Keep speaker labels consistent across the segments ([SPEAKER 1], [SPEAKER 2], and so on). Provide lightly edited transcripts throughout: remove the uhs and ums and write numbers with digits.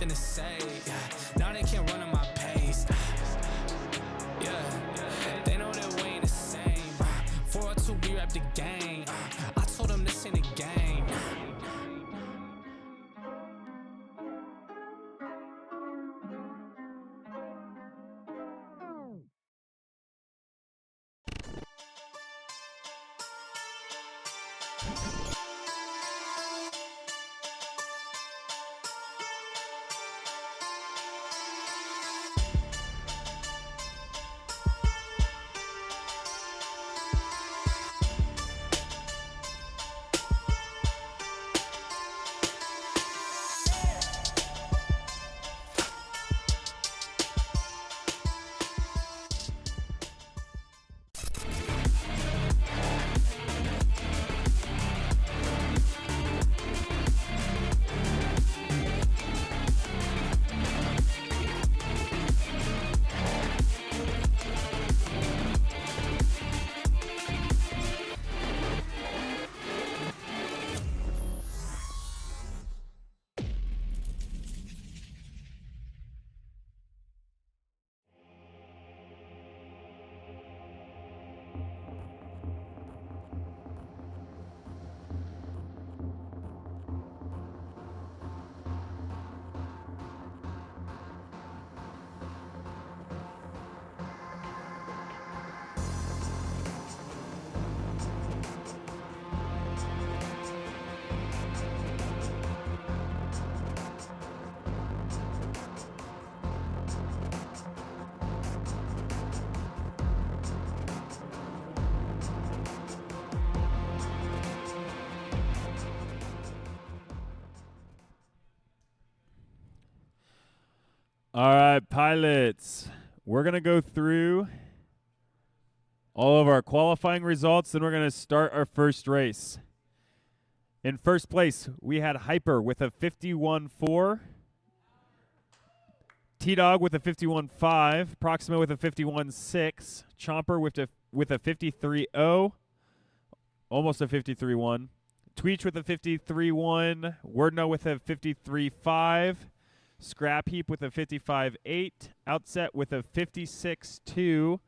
[SPEAKER 1] nothing to say. Yeah. Now they can't run at my pace. Yeah, they know that we ain't the same. 402, we rap the game. I told them this ain't a game.
[SPEAKER 2] All right, pilots. We're going to go through all of our qualifying results, then we're going to start our first race. In first place, we had Hyper with a 51.4, T-Dog with a 51.5, Proxima with a 51.6, Chomper with a 53.0, almost a 53.1, Tweech with a 53.1, Wordno with a 53.5, Scrap Heap with a 55.8, Outset with a 56.2,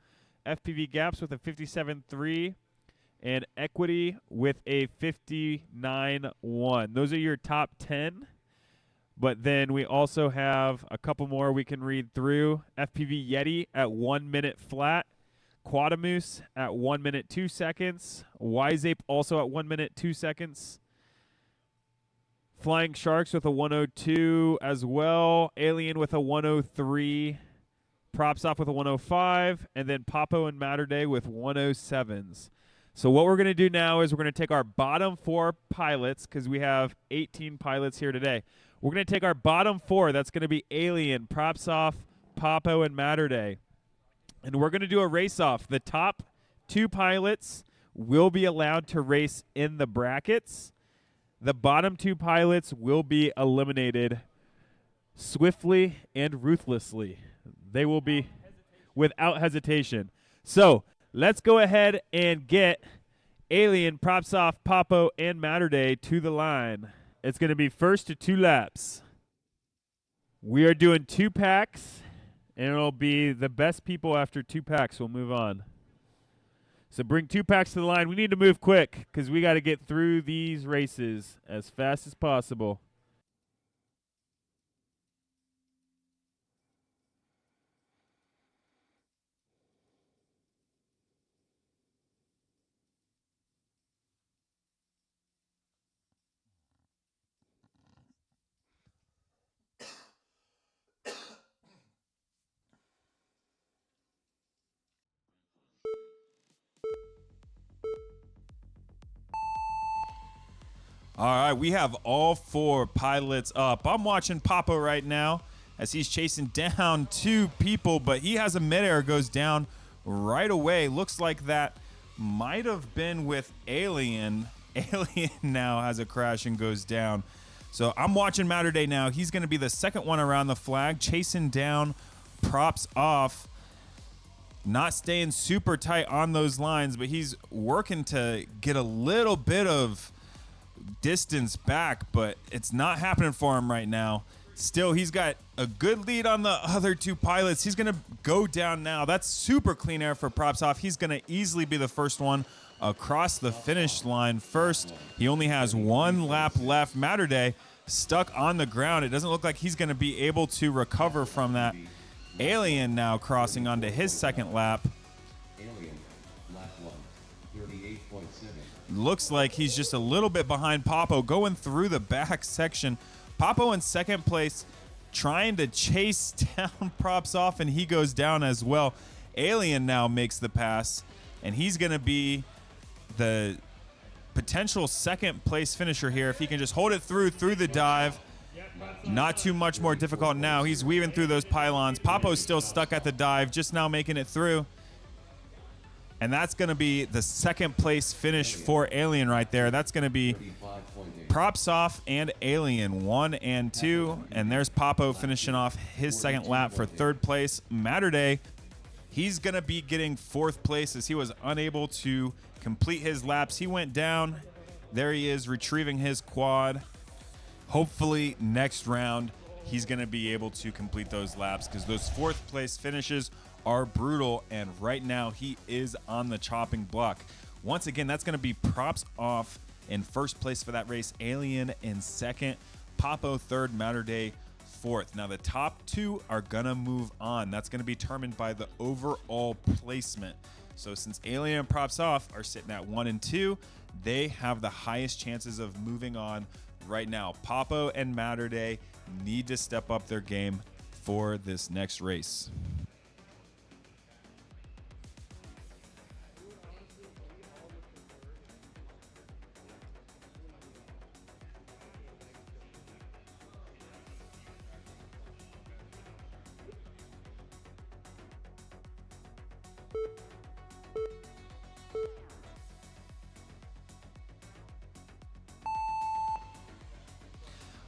[SPEAKER 2] FPV Gaps with a 57.3, and Equity with a 59.1. Those are your top 10. But then we also have a couple more we can read through. FPV Yeti at 1 minute flat. Quadamoose at 1 minute 2 seconds. Wiseape also at 1 minute 2 seconds. Flying Sharks with a 102 as well. Alien with a 103. Props Off with a 105. And then Popo and Matter Day with 107s. So what we're going to do now is we're going to take our bottom 4 pilots, because we have 18 pilots here today. We're going to take our bottom 4. That's going to be Alien, Props Off, Popo, and Matter Day. And we're going to do a race-off. The top 2 pilots will be allowed to race in the brackets. The bottom 2 pilots will be eliminated swiftly and ruthlessly. They will be without hesitation. So let's go ahead and get Alien, Props Off, Popo, and Matter Day to the line. It's going to be first to 2 laps. We are doing 2 packs, and it'll be the best people after 2 packs will move on. So bring 2 packs to the line. We need to move quick because we got to get through these races as fast as possible. All right, we have all 4 pilots up. I'm watching Popo right now as he's chasing down 2 people, but he has a midair, goes down right away. Looks like that might have been with Alien. Alien now has a crash and goes down. So I'm watching Matter Day now. He's going to be the second one around the flag, chasing down Props Off. Not staying super tight on those lines, but he's working to get a little bit of distance back, but it's not happening for him right now.
[SPEAKER 3] Still, he's got a good lead on the other two pilots. He's going to go down now. That's super clean air for Props Off. He's going to easily be the first one across the finish line first. He only has one lap left. Matterday stuck on the ground. It doesn't look like he's going to be able to recover from that. Alien now crossing onto his second lap.
[SPEAKER 4] Alien, lap 1, 38.7.
[SPEAKER 3] Looks like he's just a little bit behind Papo going through the back section. Papo in second place trying to chase down Props Off, and he goes down as well. Alien now makes the pass, and he's going to be the potential second place finisher here if he can just hold it through the dive. Not too much more difficult now. He's weaving through those pylons. Papo's still stuck at the dive, just now making it through. And that's going to be the second place finish for Alien right there. That's going to be Props Off and Alien, 1 and 2. And there's Papo finishing off his second lap for third place. Matterday, he's going to be getting fourth place as he was unable to complete his laps. He went down. There he is retrieving his quad. Hopefully next round he's going to be able to complete those laps because those fourth place finishes are brutal, and right now he is on the chopping block. Once again, that's going to be Props Off in first place for that race, Alien in second, Papo third, Matterday fourth. Now the top two are going to move on. That's going to be determined by the overall placement. So since Alien and Props Off are sitting at 1 and 2, they have the highest chances of moving on right now. Papo and Matterday need to step up their game for this next race.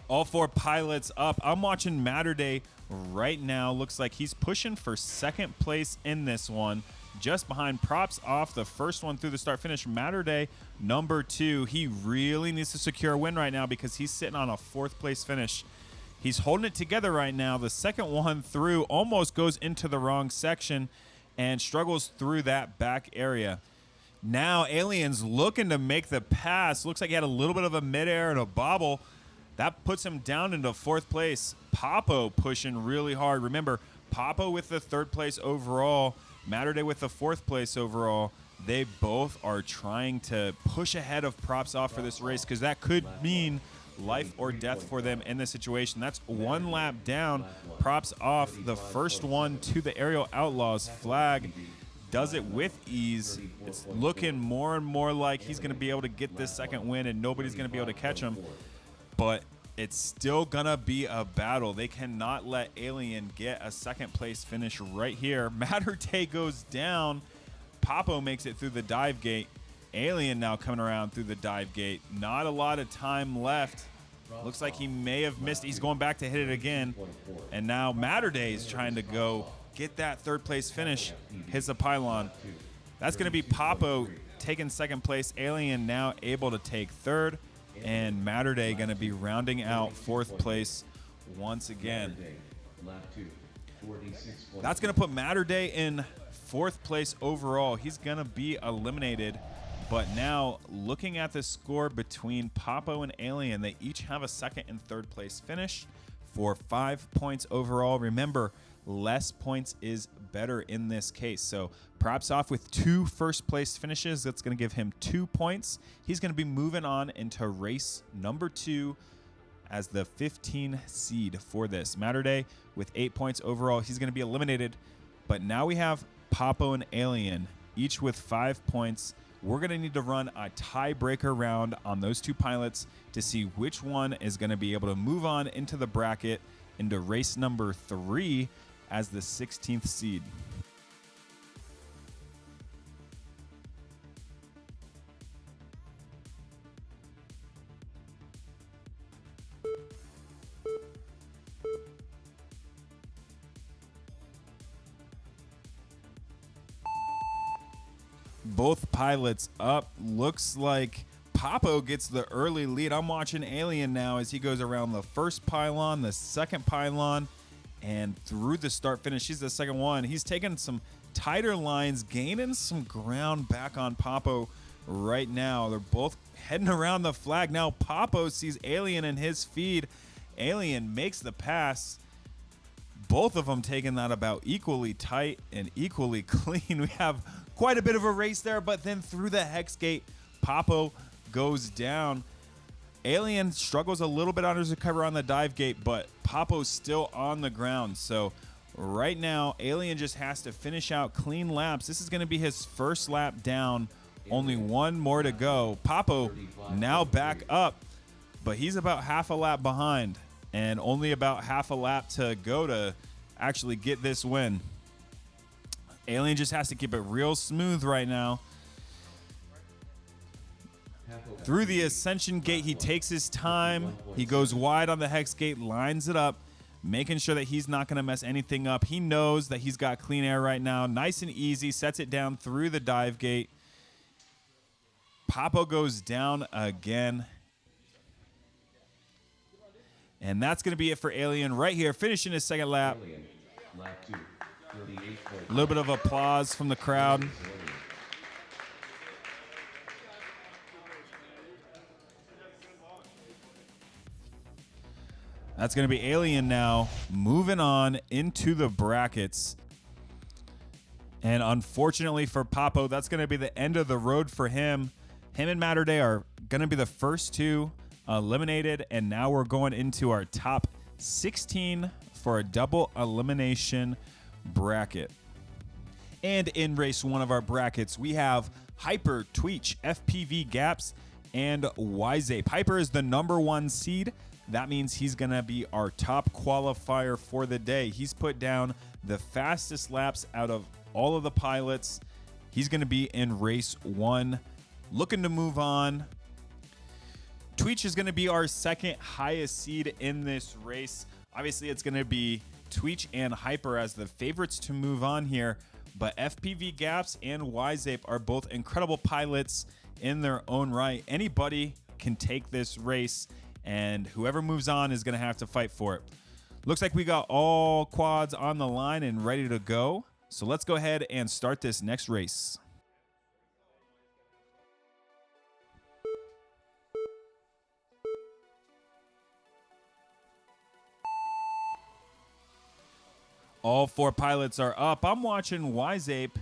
[SPEAKER 3] All four pilots up. I'm watching Matterday right now. Looks like he's pushing for second place in this one. Just behind Props Off, the first one through the start finish. Matterday, number 2. He really needs to secure a win right now because he's sitting on a fourth place finish. He's holding it together right now. The second one through almost goes into the wrong section and struggles through that back area. Now Alien's looking to make the pass. Looks like he had a little bit of a midair and a bobble. That puts him down into fourth place. Papo pushing really hard. Remember, Papo with the third place overall, Matterday with the fourth place overall. They both are trying to push ahead of Props Off for this race because that could mean life or death for them in this situation. That's one lap down. Props Off, the first one to the Aerial Outlaws flag, does it with ease. It's looking more and more like he's going to be able to get this second win and nobody's going to be able to catch him. But it's still going to be a battle. They cannot let Alien get a second place finish right here. Matterday goes down. Papo makes it through the dive gate. Alien now coming around through the dive gate. Not a lot of time left. Looks like he may have missed. He's going back to hit it again. And now Matterday is trying to go get that third place finish. Hits the pylon. That's going to be Papo taking second place. Alien now able to take third. And Matterday going to be rounding out fourth place once again. That's going to put Matterday in fourth place overall. He's going to be eliminated. But now, looking at the score between Papo and Alien, they each have a second and third place finish for 5 points overall. Remember, less points is better in this case. So Props Off with 2 first place finishes. That's going to give him 2 points. He's going to be moving on into race number 2 as the 15 seed for this. Matterday with 8 points overall. He's going to be eliminated. But now we have Papo and Alien, each with 5 points. We're going to need to run a tiebreaker round on those 2 pilots to see which one is going to be able to move on into the bracket into race number 3 as the 16th seed. Both pilots up. Looks like Papo gets the early lead. I'm watching Alien now as he goes around the first pylon, the second pylon, and through the start finish. He's the second one. He's taking some tighter lines, gaining some ground back on Papo right now. They're both heading around the flag. Now Papo sees Alien in his feed. Alien makes the pass. Both of them taking that about equally tight and equally clean. We have quite a bit of a race there, but then through the hex gate, Papo goes down. Alien struggles a little bit on his recovery on the dive gate, but Papo's still on the ground. So right now, Alien just has to finish out clean laps. This is going to be his first lap down. Only one more to go. Papo now back up, but he's about half a lap behind and only about half a lap to go to actually get this win. Alien just has to keep it real smooth right now. Through the ascension gate, he takes his time. He goes wide on the hex gate, lines it up, making sure that he's not going to mess anything up. He knows that he's got clean air right now. Nice and easy, sets it down through the dive gate. Papo goes down again. And that's going to be it for Alien right here, finishing his second lap. A little bit of applause from the crowd. That's going to be Alien now, moving on into the brackets. And unfortunately for Papo, that's going to be the end of the road for him. Him and Matterday are going to be the first two eliminated, and now we're going into our top 16 for a double elimination bracket. And in race one of our brackets, we have Hyper, Tweech, FPV Gaps, and Wiseape. Hyper is the number 1 seed. That means he's going to be our top qualifier for the day. He's put down the fastest laps out of all of the pilots. He's going to be in race 1, looking to move on. Tweech is going to be our second highest seed in this race. Obviously, it's going to be Tweech and Hyper as the favorites to move on here, but FPV Gaps and Wiseape are both incredible pilots in their own right. Anybody can take this race, and whoever moves on is going to have to fight for it. Looks like we got all quads on the line and ready to go. So let's go ahead and start this next race. All 4 pilots are up. I'm watching Wiseape.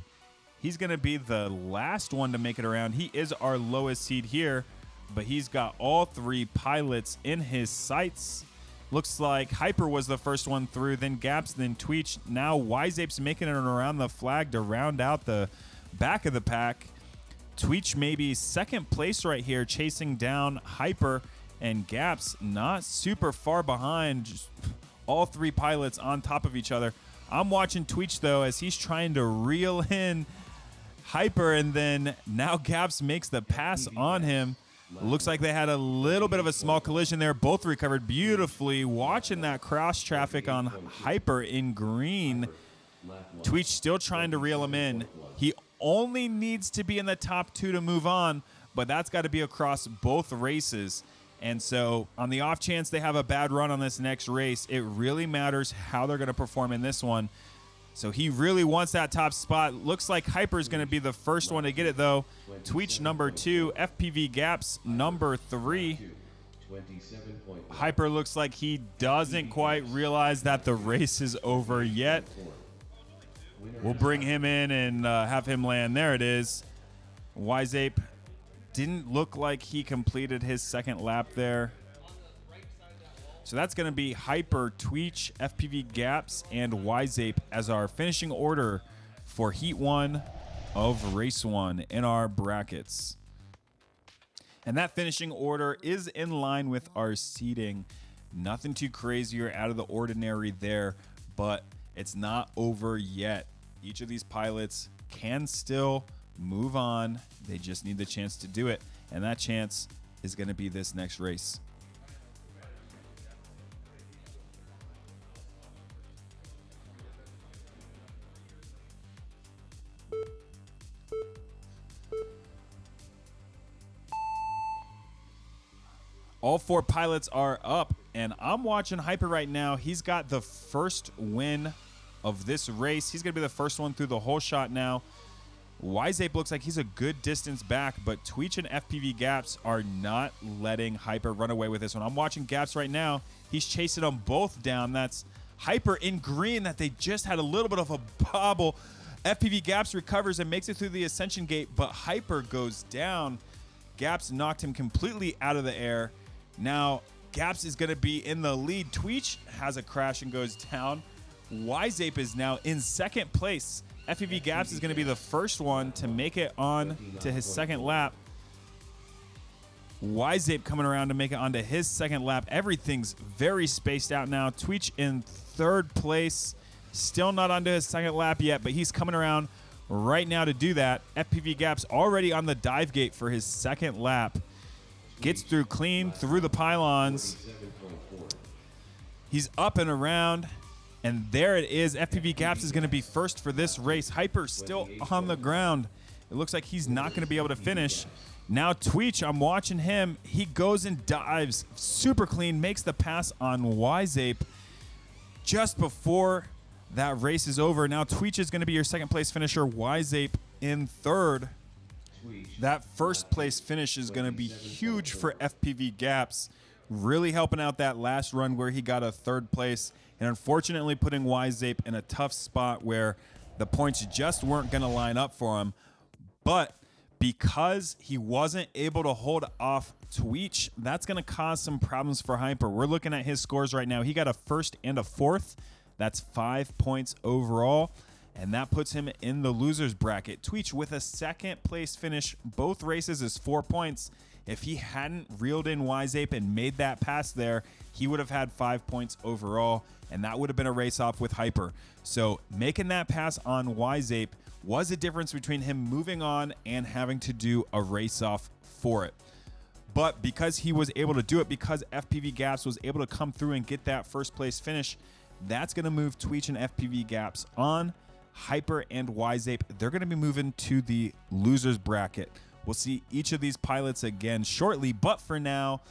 [SPEAKER 3] He's going to be the last one to make it around. He is our lowest seed here, but he's got all 3 pilots in his sights. Looks like Hyper was the first one through, then Gaps, then Tweech. Now Wiseape's making it around the flag to round out the back of the pack. Tweech maybe second place right here, chasing down Hyper, and Gaps not super far behind. Just all 3 pilots on top of each other. I'm watching Tweech, though, as he's trying to reel in Hyper, and then now Gaps makes the pass on him. Looks like they had a little bit of a small collision there. Both recovered beautifully. Watching that cross traffic on Hyper in green. Tweech still trying to reel him in. He only needs to be in the top 2 to move on, but that's got to be across both races. And so on the off chance they have a bad run on this next race, it really matters how they're going to perform in this one. So he really wants that top spot. Looks like Hyper is going to be the first one to get it, though. Tweech number 2, FPV Gaps number 3. Hyper looks like he doesn't quite realize that the race is over yet. We'll bring him in and have him land. There it is. Wiseape didn't look like he completed his second lap there. So that's going to be Hyper, Tweech, FPV Gaps, and Wiseape as our finishing order for Heat 1 of Race 1 in our brackets. And that finishing order is in line with our seeding. Nothing too crazy or out of the ordinary there, but it's not over yet. Each of these pilots can still move on. They just need the chance to do it, and that chance is going to be this next race. All 4 pilots are up, and I'm watching Hyper right now. He's got the first win of this race. He's going to be the first one through the whole shot now. Wiseape looks like he's a good distance back, but Tweech and FPV Gaps are not letting Hyper run away with this one. I'm watching Gaps right now. He's chasing them both down. That's Hyper in green that they just had a little bit of a bobble. FPV Gaps recovers and makes it through the ascension gate, but Hyper goes down. Gaps knocked him completely out of the air. Now, Gaps is going to be in the lead. Tweech has a crash and goes down. Wiseape is now in second place. FPV Gaps is going to be the first one to make it on to his second lap. Wiseape coming around to make it onto his second lap. Everything's very spaced out now. Tweech in third place. Still not onto his second lap yet, but he's coming around right now to do that. FPV Gaps already on the dive gate for his second lap. Gets through clean through the pylons. He's up and around. And there it is. FPV Gaps is going to be first for this race. Hyper still on the ground. It looks like he's not going to be able to finish. Now Tweech, I'm watching him. He goes and dives super clean, makes the pass on Wiseape just before that race is over. Now Tweech is going to be your second place finisher. Wiseape in third. That first place finish is going to be huge for FPV Gaps. Really helping out that last run where he got a third place. And unfortunately putting Wiseape in a tough spot where the points just weren't going to line up for him. But because he wasn't able to hold off Tweech, that's going to cause some problems for Hyper. We're looking at his scores right now. He got a first and a fourth. That's 5 points overall. And that puts him in the loser's bracket. Tweech with a second place finish. Both races is 4 points. If he hadn't reeled in Wiseape and made that pass there, he would have had 5 points overall, and that would have been a race off with Hyper. So making that pass on Wiseape was a difference between him moving on and having to do a race off for it. But because he was able to do it, because FPV Gaps was able to come through and get that first place finish, that's going to move Tweech and FPV Gaps on. Hyper and Wiseape, they're going to be moving to the loser's bracket. We'll see each of these pilots again shortly, but for now,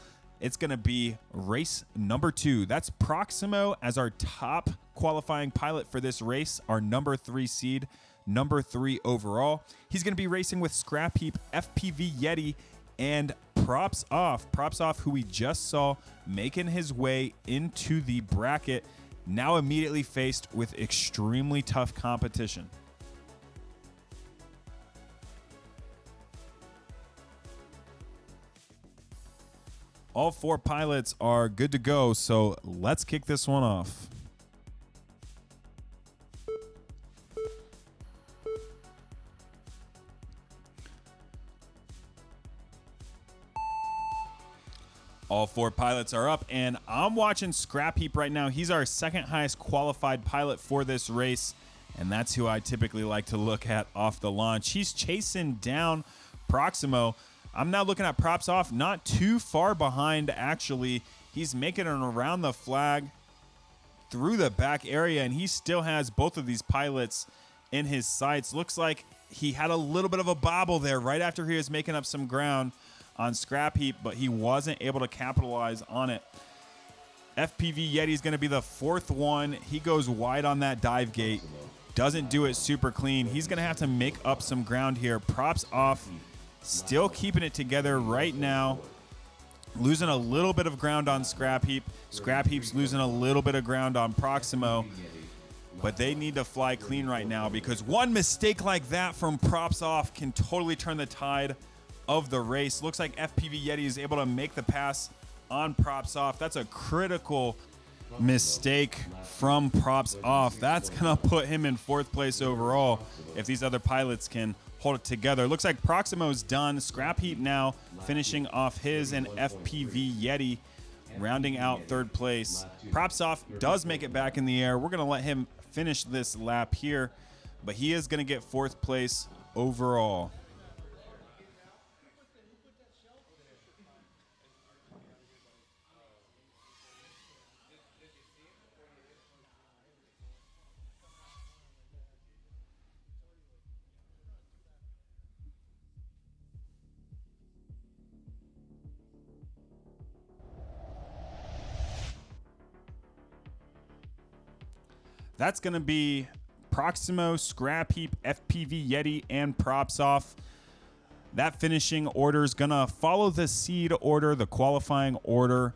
[SPEAKER 3] it's going to be race number 2. That's Proximo as our top qualifying pilot for this race, our number 3 seed, number 3 overall. He's going to be racing with Scrap Heap, FPV Yeti, and Props Off. Props Off, who we just saw making his way into the bracket, now immediately faced with extremely tough competition. All 4 pilots are good to go, so let's kick this one off. All 4 pilots are up, and I'm watching Scrap Heap right now. He's our second highest qualified pilot for this race, and that's who I typically like to look at off the launch. He's chasing down Proximo. I'm now looking at Props Off, not too far behind, actually. He's making it around the flag through the back area, and he still has both of these pilots in his sights. Looks like he had a little bit of a bobble there right after he was making up some ground on Scrap Heap, but he wasn't able to capitalize on it. FPV Yeti is going to be the fourth one. He goes wide on that dive gate. Doesn't do it super clean. He's going to have to make up some ground here. Props Off. Still keeping it together right now. Losing a little bit of ground on Scrap Heap. Scrap Heap's losing a little bit of ground on Proximo. But they need to fly clean right now because one mistake like that from Props Off can totally turn the tide of the race. Looks like FPV Yeti is able to make the pass on Props Off. That's a critical mistake from Props Off. That's going to put him in fourth place overall if these other pilots can hold it together. Looks like Proximo's done. Scrap Heap now finishing off his, and FPV Yeti rounding out third place. Props Off does make it back in the air. We're going to let him finish this lap here, but he is going to get fourth place overall. That's going to be Proximo, Scrap Heap, FPV Yeti, and Props Off. That finishing order is going to follow the seed order, the qualifying order,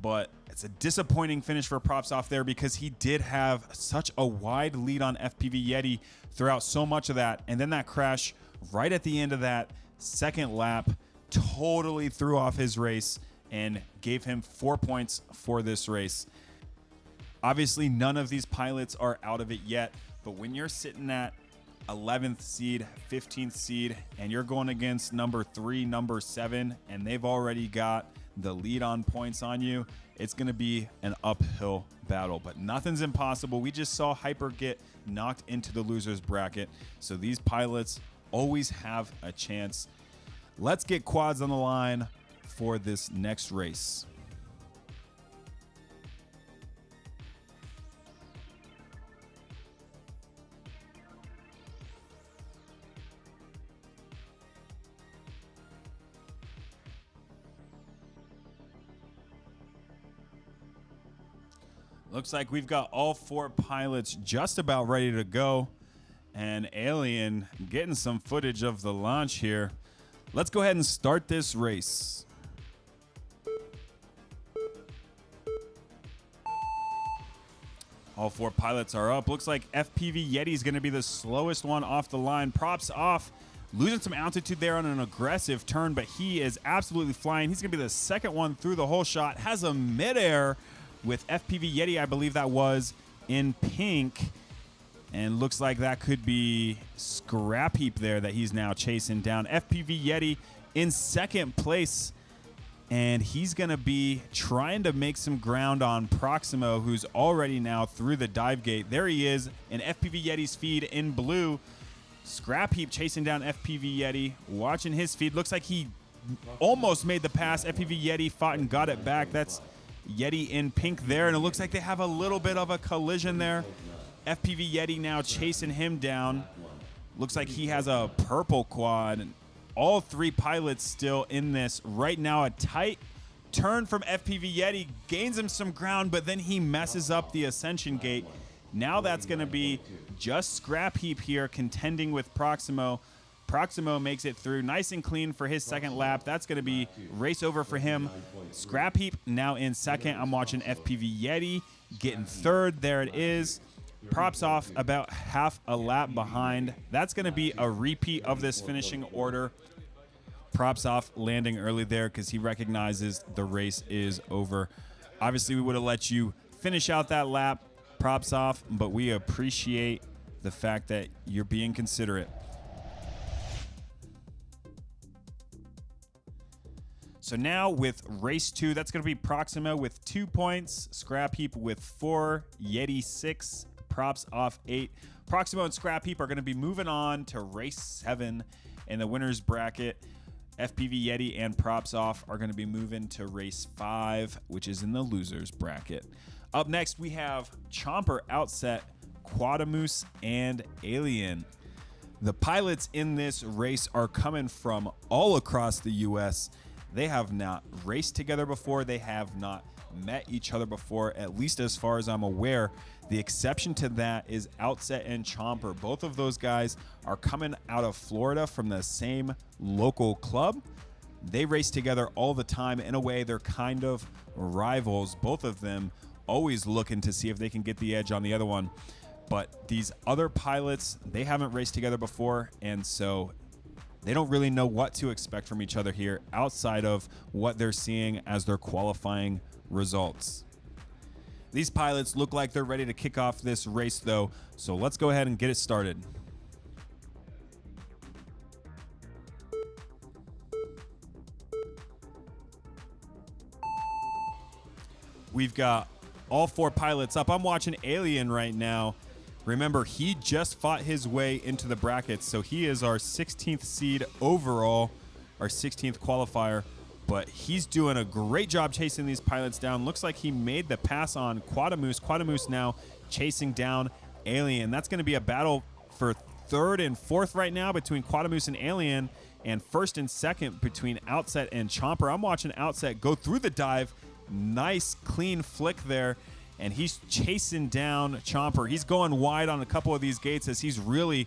[SPEAKER 3] but it's a disappointing finish for Props Off there because he did have such a wide lead on FPV Yeti throughout so much of that. And then that crash right at the end of that second lap totally threw off his race and gave him 4 points for this race. Obviously, none of these pilots are out of it yet, but when you're sitting at 11th seed, 15th seed, and you're going against number 3, number 7, and they've already got the lead on points on you, it's going to be an uphill battle. But nothing's impossible. We just saw Hyper get knocked into the losers bracket, so these pilots always have a chance. Let's get quads on the line for this next race. Looks like we've got all 4 pilots just about ready to go. And Alien getting some footage of the launch here. Let's go ahead and start this race. All 4 pilots are up. Looks like FPV Yeti is going to be the slowest one off the line. Props off. Losing some altitude there on an aggressive turn, but he is absolutely flying. He's going to be the second one through the whole shot. Has a midair with FPV Yeti, I believe that was, in pink. And looks like that could be Scrap Heap there that he's now chasing down. FPV Yeti in second place. And he's going to be trying to make some ground on Proximo, who's already now through the dive gate. There he is in FPV Yeti's feed in blue. Scrap Heap chasing down FPV Yeti. Watching his feed. Looks like he almost made the pass. FPV Yeti fought and got it back. That's Yeti in pink there. And it looks like they have a little bit of a collision there. FPV Yeti now chasing him down. Looks like he has a purple quad. All 3 pilots still in this. Right now, a tight turn from FPV Yeti gains him some ground, but then he messes up the ascension gate. Now that's going to be just Scrap Heap here contending with Proximo. Proximo makes it through nice and clean for his second lap. That's going to be race over for him. Scrap Heap now in second. I'm watching FPV Yeti getting third. There it is. Props off about half a lap behind. That's going to be a repeat of this finishing order. Props off landing early there because he recognizes the race is over. Obviously, we would have let you finish out that lap. Props off, but we appreciate the fact that you're being considerate. So now with race 2, that's going to be Proximo with 2 points, Scrap Heap with 4, Yeti 6, Props off 8. Proximo and Scrap Heap are going to be moving on to race 7 in the winner's bracket. FPV Yeti and Props off are going to be moving to race 5, which is in the loser's bracket. Up next, we have Chomper, Outset, Quadamoose, and Alien. The pilots in this race are coming from all across the U.S. They have not raced together before. They have not met each other before, at least as far as I'm aware. The exception to that is Outset and Chomper. Both of those guys are coming out of Florida from the same local club. They race together all the time. In a way, they're kind of rivals. Both of them always looking to see if they can get the edge on the other one. But these other pilots, they haven't raced together before, and so they don't really know what to expect from each other here outside of what they're seeing as their qualifying results. These pilots look like they're ready to kick off this race, though, so let's go ahead and get it started. We've got all 4 pilots up. I'm watching Alien right now. Remember, he just fought his way into the brackets, so he is our 16th seed overall, our 16th qualifier. But he's doing a great job chasing these pilots down. Looks like he made the pass on Quadamoose. Quadamoose now chasing down Alien. That's going to be a battle for 3rd and 4th right now between Quadamoose and Alien, and 1st and 2nd between Outset and Chomper. I'm watching Outset go through the dive. Nice, clean flick there. and he's chasing down Chomper. He's going wide on a couple of these gates as he's really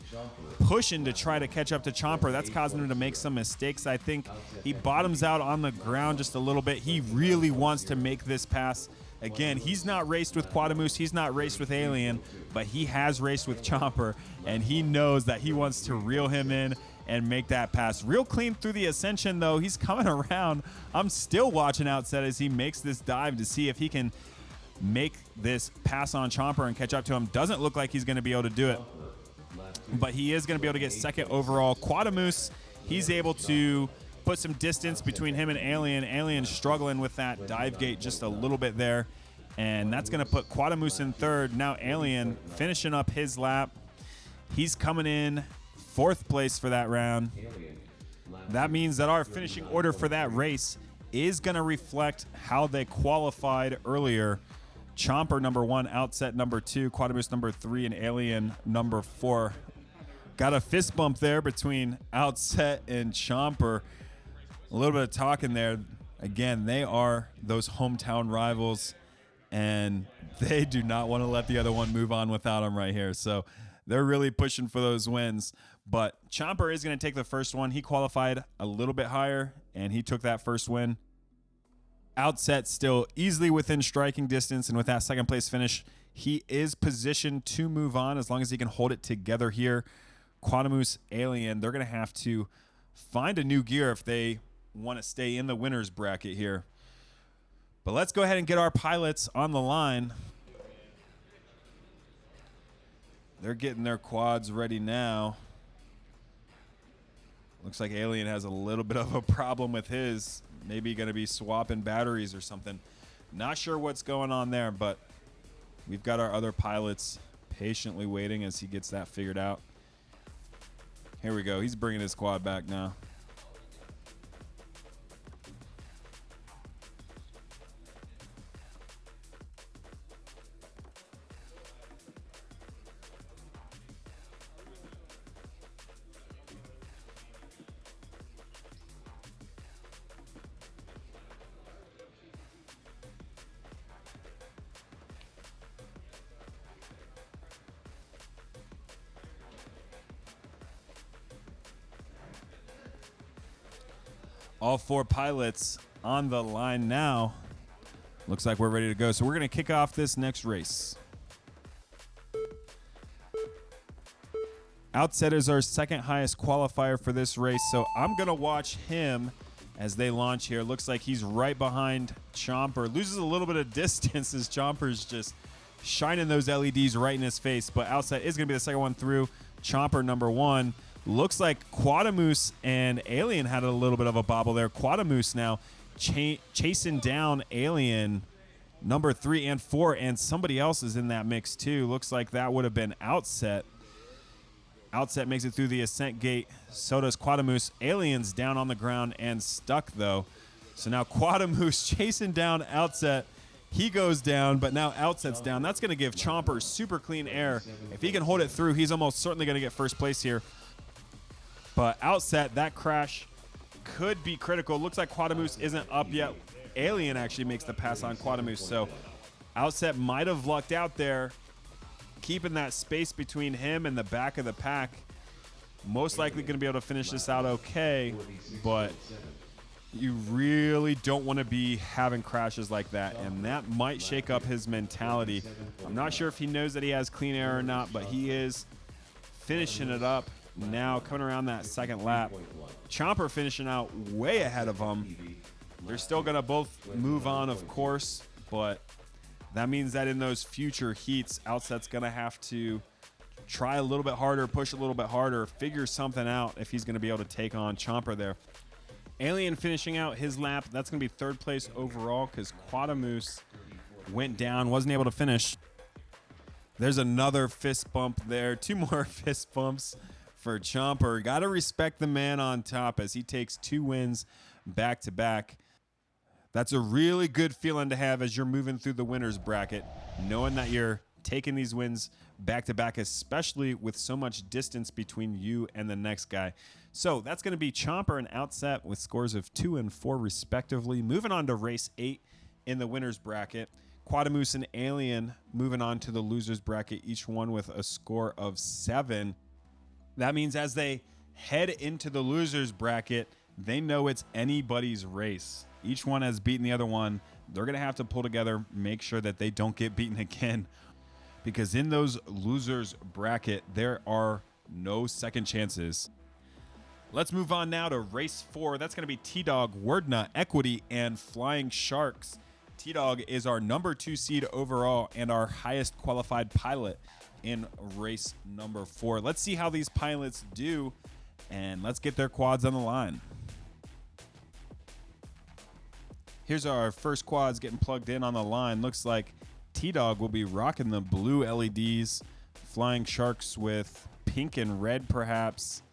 [SPEAKER 3] pushing to try to catch up to Chomper. That's causing him to make some mistakes. I think he bottoms out on the ground just a little bit. He really wants to make this pass. Again, he's not raced with Quadamoose, he's not raced with Alien, but he has raced with Chomper, and he knows that he wants to reel him in and make that pass. Real clean through the ascension, though. He's coming around. I'm still watching Outset as he makes this dive to see if he can make this pass on Chomper and catch up to him. Doesn't look like he's going to be able to do it, but he is going to be able to get second overall. Quadamoose, he's able to put some distance between him and Alien. Alien struggling with that dive gate just a little bit there, and that's going to put Quadamoose in third. Now Alien finishing up his lap. He's coming in fourth place for that round. That means that our finishing order for that race is going to reflect how they qualified earlier. Chomper number 1, Outset number 2, Quadamoose number 3, and Alien number 4. Got a fist bump there between Outset and Chomper. A little bit of talking there. Again, they are those hometown rivals, and they do not want to let the other one move on without them right here. So they're really pushing for those wins. But Chomper is going to take the first one. He qualified a little bit higher, and he took that first win. Outset still easily within striking distance, and with that second place finish, he is positioned to move on as long as he can hold it together here. Quadamoose, Alien, they're going to have to find a new gear if they want to stay in the winner's bracket here. But let's go ahead and get our pilots on the line. They're getting their quads ready now. Looks like Alien has a little bit of a problem with his. Maybe going to be swapping batteries or something. Not sure what's going on there, but we've got our other pilots patiently waiting as he gets that figured out. Here we go. He's bringing his quad back now. All 4 pilots on the line now. Looks like we're ready to go. So we're going to kick off this next race. Outset is our second highest qualifier for this race, so I'm going to watch him as they launch here. Looks like he's right behind Chomper. Loses a little bit of distance as Chomper's just shining those LEDs right in his face, but Outset is going to be the second one through. Chomper number 1. Looks like Quadamoose and Alien had a little bit of a bobble there. Quadamoose now chasing down Alien number 3 and 4, and somebody else is in that mix too. Looks like that would have been Outset. Outset makes it through the ascent gate. So does Quadamoose. Alien's down on the ground and stuck though. So now Quadamoose chasing down Outset. He goes down, but now Outset's down. That's going to give Chomper super clean air. If he can hold it through, he's almost certainly going to get first place here. But Outset, that crash could be critical. Looks like Quadamoose isn't up yet. Alien actually makes the pass on Quadamoose. So Outset might have lucked out there, keeping that space between him and the back of the pack. Most likely going to be able to finish this out okay, but you really don't want to be having crashes like that, and that might shake up his mentality. I'm not sure if he knows that he has clean air or not, but he is finishing it up now, coming around that second lap. Chomper finishing out way ahead of him. They're still going to both move on, of course, but that means that in those future heats, Outset's going to have to try a little bit harder, push a little bit harder, figure something out if he's going to be able to take on Chomper there. Alien finishing out his lap. That's going to be third place overall because Quadamoose went down, wasn't able to finish. There's another fist bump there. 2 more fist bumps for Chomper. Got to respect the man on top as he takes 2 wins back to back. That's a really good feeling to have as you're moving through the winner's bracket, knowing that you're taking these wins back to back, especially with so much distance between you and the next guy. So that's going to be Chomper and Outset with scores of 2 and 4 respectively. Moving on to race 8 in the winner's bracket. Quadamoose and Alien moving on to the losers bracket, each one with a score of 7. That means as they head into the losers bracket, they know it's anybody's race. Each one has beaten the other one. They're going to have to pull together, make sure that they don't get beaten again, because in those losers bracket, there are no second chances. Let's move on now to race 4. That's going to be T-Dog, Wordna, Equity, and Flying Sharks. T-Dog is our number 2 seed overall and our highest qualified pilot in race number 4. Let's see how these pilots do, and let's get their quads on the line. Here's our first quads getting plugged in on the line. Looks like T-Dog will be rocking the blue LEDs, Flying Sharks with pink and red perhaps,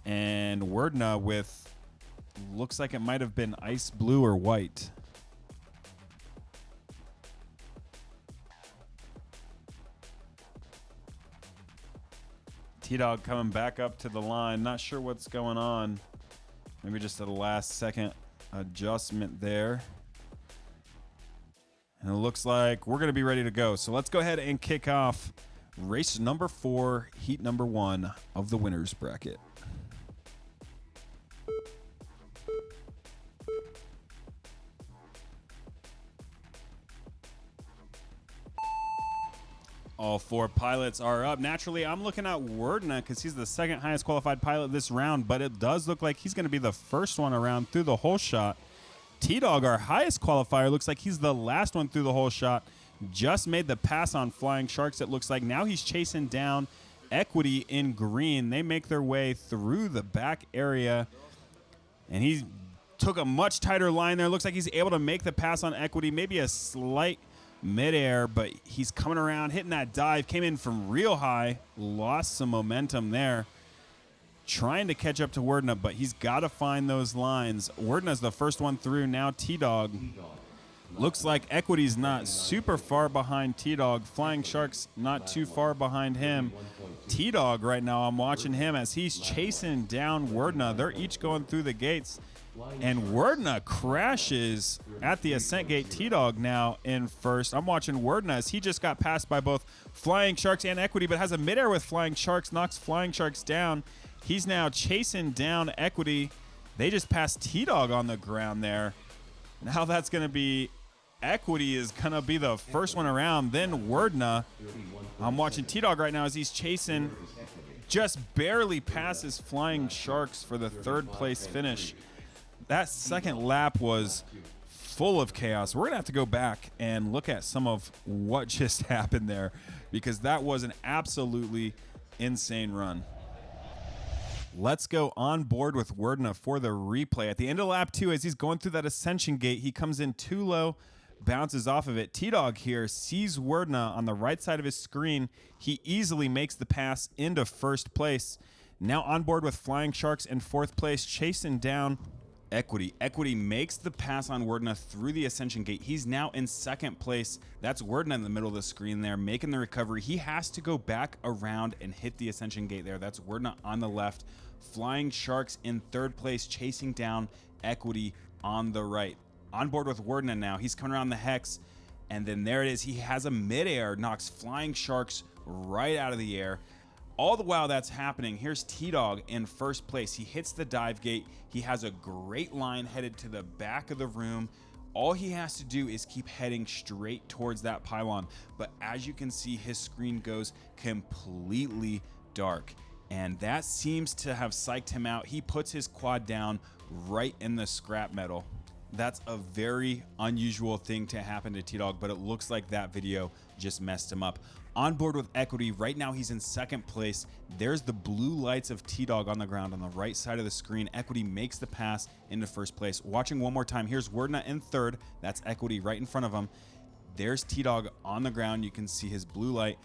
[SPEAKER 3] and Wordna with, looks like it might have been ice blue or white. T-Dog coming back up to the line. Not sure what's going on. Maybe just a last second adjustment there. And it looks like we're going to be ready to go. So let's go ahead and kick off race number 4, heat number 1 of the winners bracket. All 4 pilots are up. Naturally, I'm looking at Wordna because he's the second highest qualified pilot this round, but it does look like he's going to be the first one around through the whole shot. T-Dog, our highest qualifier, looks like he's the last one through the whole shot. Just made the pass on Flying Sharks, it looks like. Now he's chasing down Equity in green. They make their way through the back area, and he took a much tighter line there. Looks like he's able to make the pass on Equity, maybe a slight midair, but he's coming around, hitting that dive, came in from real high, lost some momentum there, trying to catch up to Wordna, but he's got to find those lines. Wordna's the first one through. Now T-Dog. Looks like Equity's not super far behind T-Dog. Flying Sharks not too far behind him. T-Dog right now, I'm watching him as he's chasing down Wordna. They're each going through the gates, and Wordna crashes at the ascent gate. T-Dog now in first. I'm watching Wordna as he just got passed by both Flying Sharks and Equity, but has a midair with Flying Sharks, knocks Flying Sharks down. He's now chasing down Equity. They just passed T-Dog on the ground there. Now that's going to be Equity is going to be the first one around, then Wordna. I'm watching T-Dog right now as he's chasing, just barely passes Flying Sharks for the 3rd place finish. That second lap was full of chaos. We're going to have to go back and look at some of what just happened there, because that was an absolutely insane run. Let's go on board with Wordna for the replay. At the end of lap 2, as he's going through that ascension gate, he comes in too low, bounces off of it. T-Dog here sees Wordna on the right side of his screen. He easily makes the pass into first place. Now on board with Flying Sharks in 4th place, chasing down Equity. Equity makes the pass on Wordna through the ascension gate. He's now in 2nd place. That's Wordna in the middle of the screen there, making the recovery. He has to go back around and hit the ascension gate there. That's Wordna on the left. Flying Sharks in 3rd place, chasing down Equity on the right. On board with Wordna now. He's coming around the hex, and then there it is. He has a midair, knocks Flying Sharks right out of the air. All the while that's happening, here's T-Dog in 1st place. He hits the dive gate. He has a great line headed to the back of the room. All he has to do is keep heading straight towards that pylon. But as you can see, his screen goes completely dark, and that seems to have psyched him out. He puts his quad down right in the scrap metal. That's a very unusual thing to happen to T-Dog, but it looks like that video just messed him up. On board with Equity, right now he's in 2nd place. There's the blue lights of T-Dog on the ground on the right side of the screen. Equity makes the pass into 1st place. Watching one more time, here's Wordna in 3rd. That's Equity right in front of him. There's T-Dog on the ground. You can see his blue light.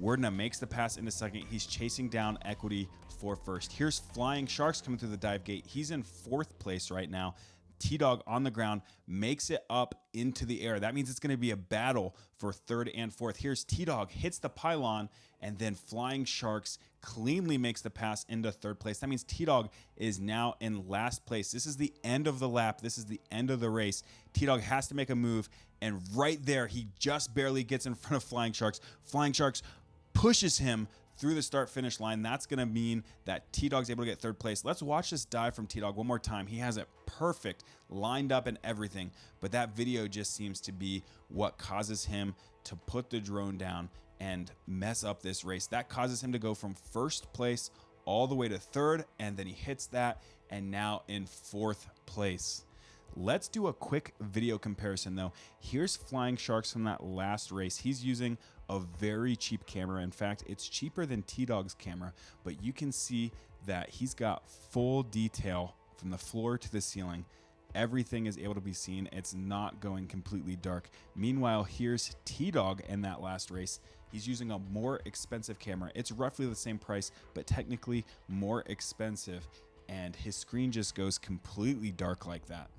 [SPEAKER 3] Wordna makes the pass into 2nd. He's chasing down Equity for 1st. Here's Flying Sharks coming through the dive gate. He's in 4th place right now. T-Dog on the ground makes it up into the air. That means it's going to be a battle for third and fourth. Here's T-Dog, hits the pylon, and then Flying Sharks cleanly makes the pass into third place. That means T-Dog is now in last place. This is the end of the lap. This is the end of the race. T-Dog has to make a move, and right there, he just barely gets in front of Flying Sharks. Flying Sharks pushes him through the start-finish line. That's going to mean that T-Dog's able to get third place. Let's watch this dive from T-Dog one more time. He has it perfect, lined up and everything, but that video just seems to be what causes him to put the drone down and mess up this race. That causes him to go from first place all the way to third, and then he hits that, and now in fourth place. Let's do a quick video comparison though. Here's Flying Sharks from that last race. He's using a very cheap camera. In fact, it's cheaper than T-Dog's camera, but you can see that he's got full detail from the floor to the ceiling. Everything is able to be seen. It's not going completely dark. Meanwhile, here's T-Dog in that last race. He's using a more expensive camera. It's roughly the same price, but technically more expensive, and his screen just goes completely dark like that.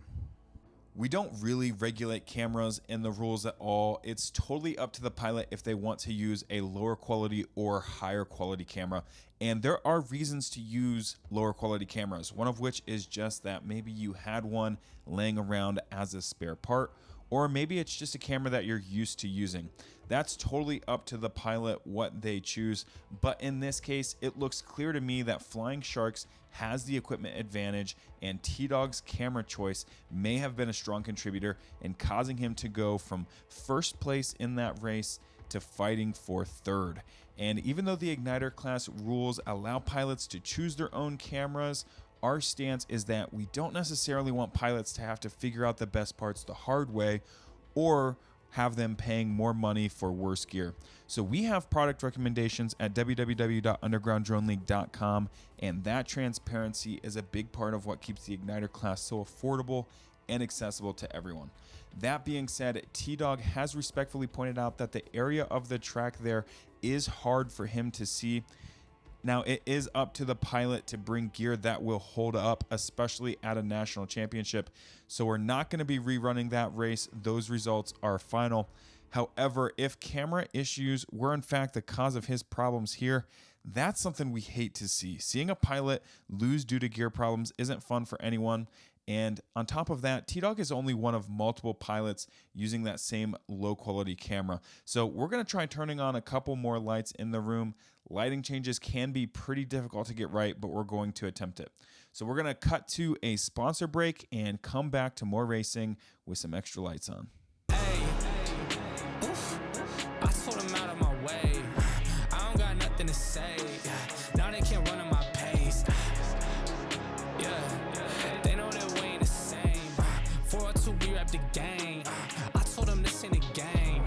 [SPEAKER 3] We don't really regulate cameras in the rules at all. It's totally up to the pilot if they want to use a lower quality or higher quality camera. And there are reasons to use lower quality cameras, one of which is just that maybe you had one laying around as a spare part, or maybe it's just a camera that you're used to using. That's totally up to the pilot what they choose. But in this case, it looks clear to me that Flying Sharks has the equipment advantage, and T-Dog's camera choice may have been a strong contributor in causing him to go from first place in that race to fighting for third. And even though the Igniter class rules allow pilots to choose their own cameras, our stance is that we don't necessarily want pilots to have to figure out the best parts the hard way, or have them paying more money for worse gear. So we have product recommendations at www.undergrounddroneleague.com, and that transparency is a big part of what keeps the Igniter class so affordable and accessible to everyone. That being said, T-Dog has respectfully pointed out that the area of the track there is hard for him to see. Now, it is up to the pilot to bring gear that will hold up, especially at a national championship. So we're not going to be rerunning that race. Those results are final. However, if camera issues were in fact the cause of his problems here, that's something we hate to see. Seeing a pilot lose due to gear problems isn't fun for anyone. And on top of that, T-Dog is only one of multiple pilots using that same low quality camera. So we're going to try turning on a couple more lights in the room. Lighting changes can be pretty difficult to get right, but we're going to attempt it. So we're going to cut to a sponsor break and come back to more racing with some extra lights on.
[SPEAKER 1] Hey, oof, I told them out of my way. I don't got nothing to say. Now they can't run at my pace. Yeah, they know that we ain't the same. 402, we rap the game. I told them this ain't a game.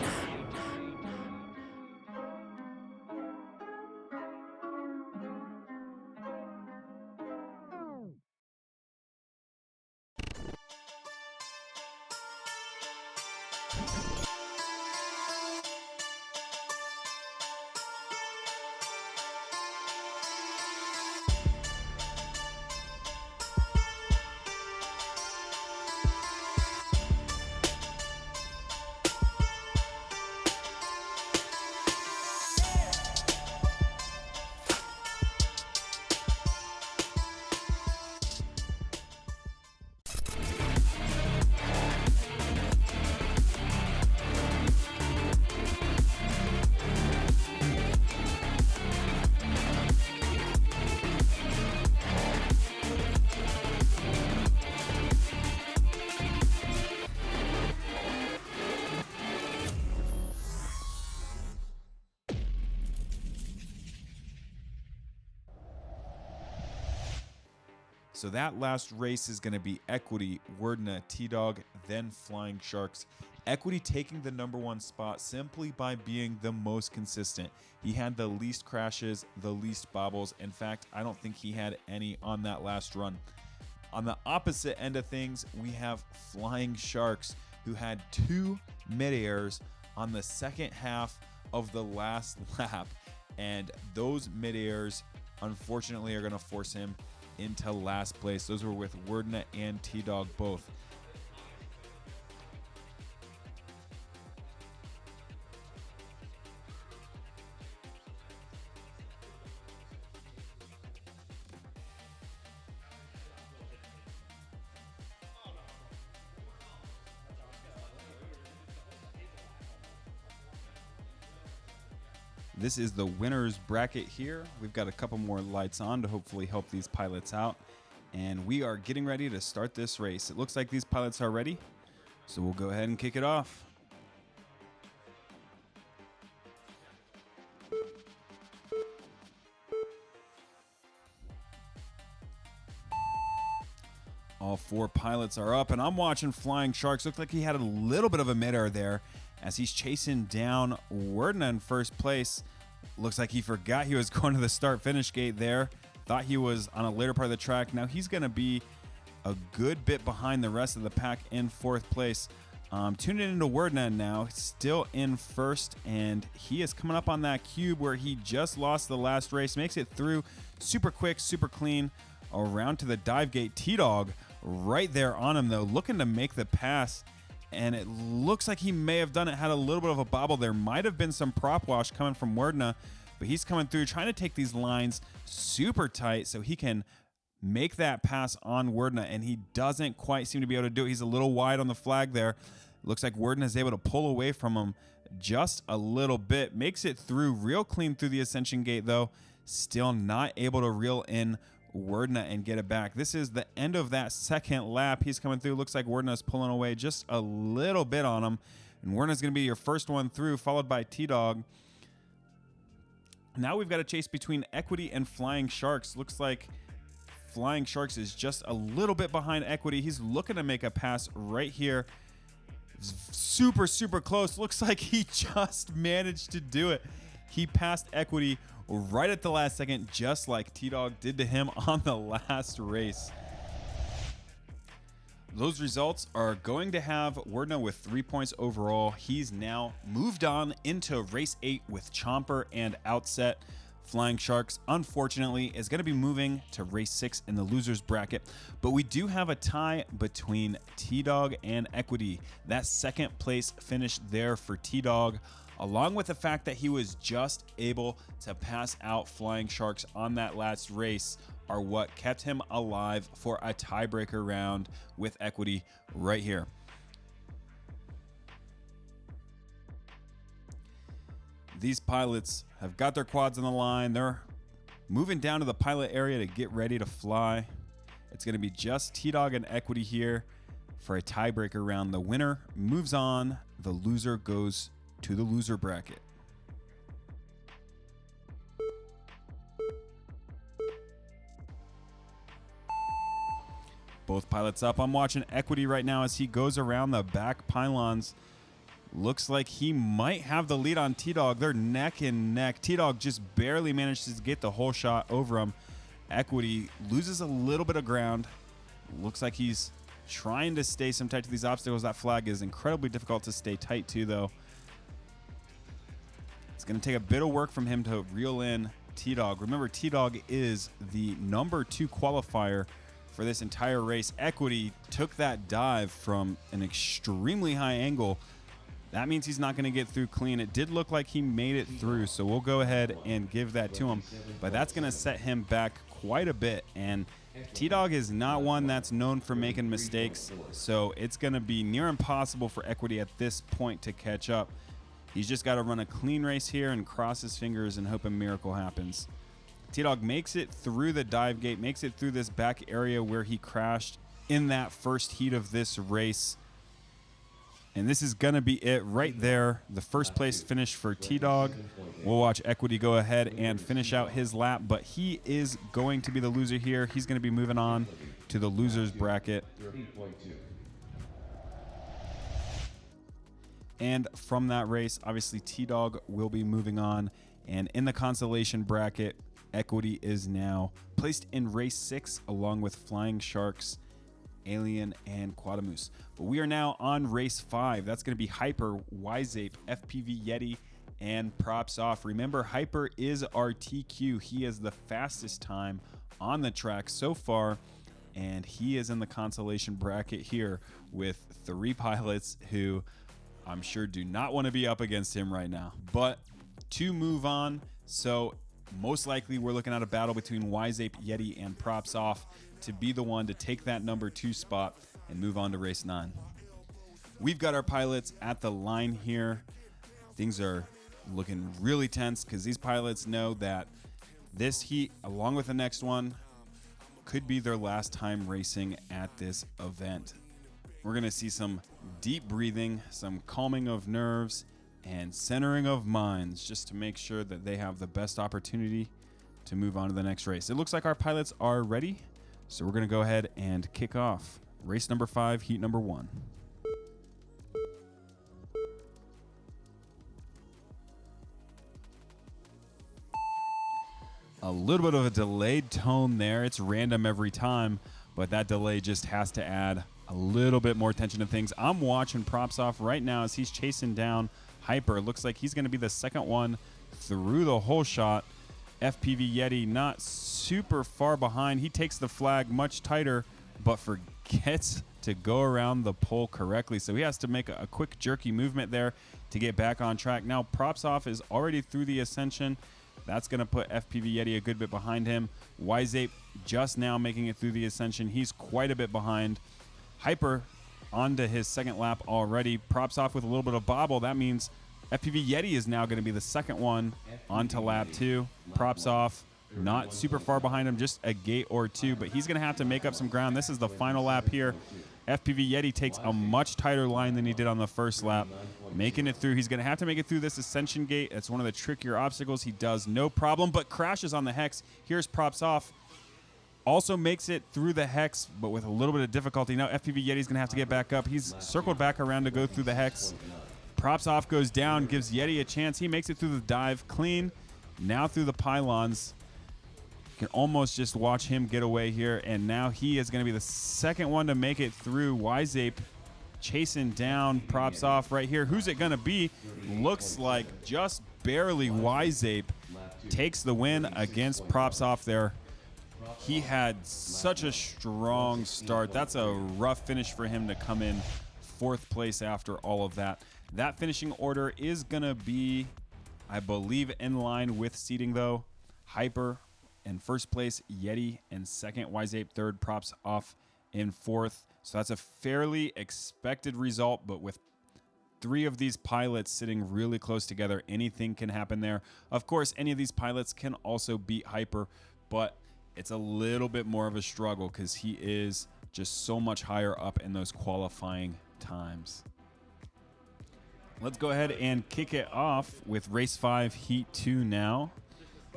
[SPEAKER 3] So that last race is going to be Equity, Wordna, T-Dog, then Flying Sharks. Equity taking the #1 spot simply by being the most consistent. He had the least crashes, the least bobbles. In fact, I don't think he had any on that last run. On the opposite end of things, we have Flying Sharks, who had 2 mid-airs on the second half of the last lap. And those mid-airs, unfortunately, are going to force him into last place. Those were with Wordna and T-Dog both. This is the winner's bracket here. We've got a couple more lights on to hopefully help these pilots out. And we are getting ready to start this race. It looks like these pilots are ready, so we'll go ahead and kick it off. All 4 pilots are up, and I'm watching Flying Sharks. Looked like he had a little bit of a midair there as he's chasing down Werdna in first place. Looks like he forgot he was going to the start-finish gate there. Thought he was on a later part of the track. Now he's going to be a good bit behind the rest of the pack in 4th place. Tuning into Werdna now, still in first, and he is coming up on that cube where he just lost the last race. Makes it through super quick, super clean, around to the dive gate. T-Dog right there on him, though, looking to make the pass, and it looks like he may have done it. Had a little bit of a bobble. There might have been some prop wash coming from Werdna, but he's coming through, trying to take these lines super tight so he can make that pass on Werdna, and he doesn't quite seem to be able to do it. He's a little wide on the flag there. Looks like Werdna is able to pull away from him just a little bit. Makes it through real clean through the ascension gate, though. Still not able to reel in Werdna and get it back. This is the end of that second lap. He's coming through. Looks like Werdna's pulling away just a little bit on him, and Werdna's going to be your first one through, followed by T-Dog. Now we've got a chase between Equity and Flying Sharks. Looks like Flying Sharks is just a little bit behind Equity. He's looking to make a pass right here. Super, super close. Looks like he just managed to do it. He passed Equity right at the last second, just like T-Dog did to him on the last race. Those results are going to have Werdna with 3 points overall. He's now moved on into race 8 with Chomper and Outset. Flying Sharks, unfortunately, is going to be moving to race 6 in the losers bracket, but we do have a tie between T-Dog and Equity. That second place finish there for T-Dog, along with the fact that he was just able to pass out Flying Sharks on that last race, are what kept him alive for a tiebreaker round with Equity right here. These pilots have got their quads on the line. They're moving down to the pilot area to get ready to fly. It's going to be just T-Dog and Equity here for a tiebreaker round. The winner moves on. The loser goes to the loser bracket. Both pilots up. I'm watching Equity right now as he goes around the back pylons. Looks like he might have the lead on T-Dog. They're neck and neck. T-Dog just barely manages to get the whole shot over him. Equity loses a little bit of ground. Looks like he's trying to stay some tight to these obstacles. That flag is incredibly difficult to stay tight to, though. It's going to take a bit of work from him to reel in T-Dog. Remember, T-Dog is the number 2 qualifier for this entire race. Equity took that dive from an extremely high angle. That means he's not going to get through clean. It did look like he made it through, so we'll go ahead and give that to him. But that's going to set him back quite a bit. And T-Dog is not one that's known for making mistakes, so it's going to be near impossible for Equity at this point to catch up. He's just got to run a clean race here and cross his fingers and hope a miracle happens. T-Dog makes it through the dive gate, makes it through this back area where he crashed in that first heat of this race. And this is going to be it right there. The first place finish for T-Dog. We'll watch Equity go ahead and finish out his lap, but he is going to be the loser here. He's going to be moving on to the losers bracket. And from that race, obviously T-Dog will be moving on. And in the consolation bracket, Equity is now placed in race 6 along with Flying Sharks, Alien, and Quadamoose. But we are now on race 5. That's going to be Hyper, Yzape, FPV Yeti, and Props Off. Remember, Hyper is our TQ. He is the fastest time on the track so far, and he is in the consolation bracket here with 3 pilots who I'm sure do not want to be up against him right now. But to move on, so most likely we're looking at a battle between Yzape, Yeti, and Props Off to be the one to take that number 2 spot and move on to race 9. We've got our pilots at the line here. Things are looking really tense because these pilots know that this heat, along with the next one, could be their last time racing at this event. We're going to see some deep breathing, some calming of nerves, and centering of minds just to make sure that they have the best opportunity to move on to the next race. It looks like our pilots are ready, so we're going to go ahead and kick off race number 5, heat number 1. A little bit of a delayed tone there. It's random every time, but that delay just has to add a little bit more tension to things. I'm watching props off right now as he's chasing down Hyper. Looks like he's going to be the second one through the whole shot. FPV Yeti not super far behind. He takes the flag much tighter, but forgets to go around the pole correctly. So he has to make a quick jerky movement there to get back on track. Now props off is already through the ascension. That's going to put FPV Yeti a good bit behind him. Yzape just now making it through the ascension. He's quite a bit behind. Hyper onto his second lap already. Props off with a little bit of bobble. That means FPV Yeti is now going to be the second one onto lap 2. Props off, not super far behind him, just a gate or two, but he's going to have to make up some ground. This is the final lap here. FPV Yeti takes a much tighter line than he did on the first lap, making it through. He's going to have to make it through this ascension gate. It's one of the trickier obstacles. He does no problem, but crashes on the hex. Here's props off. Also makes it through the hex, but with a little bit of difficulty. Now FPV Yeti's going to have to get back up. He's circled back around to go through the hex. Props off goes down, gives Yeti a chance. He makes it through the dive clean. Now through the pylons. Can almost just watch him get away here, and now he is going to be the second one to make it through. Yzape chasing down props off right here. Who's it going to be? Looks like just barely Yzape takes the win against props off there. He had such a strong start. That's a rough finish for him to come in 4th place after all of that. That finishing order is going to be, I believe, in line with seating, though. Hyper in 1st place, Yeti in 2nd, Yzape 3rd, props off in 4th. So that's a fairly expected result, but with 3 of these pilots sitting really close together, anything can happen there. Of course, any of these pilots can also beat Hyper, but it's a little bit more of a struggle because he is just so much higher up in those qualifying times. Let's go ahead and kick it off with race 5, heat 2 now.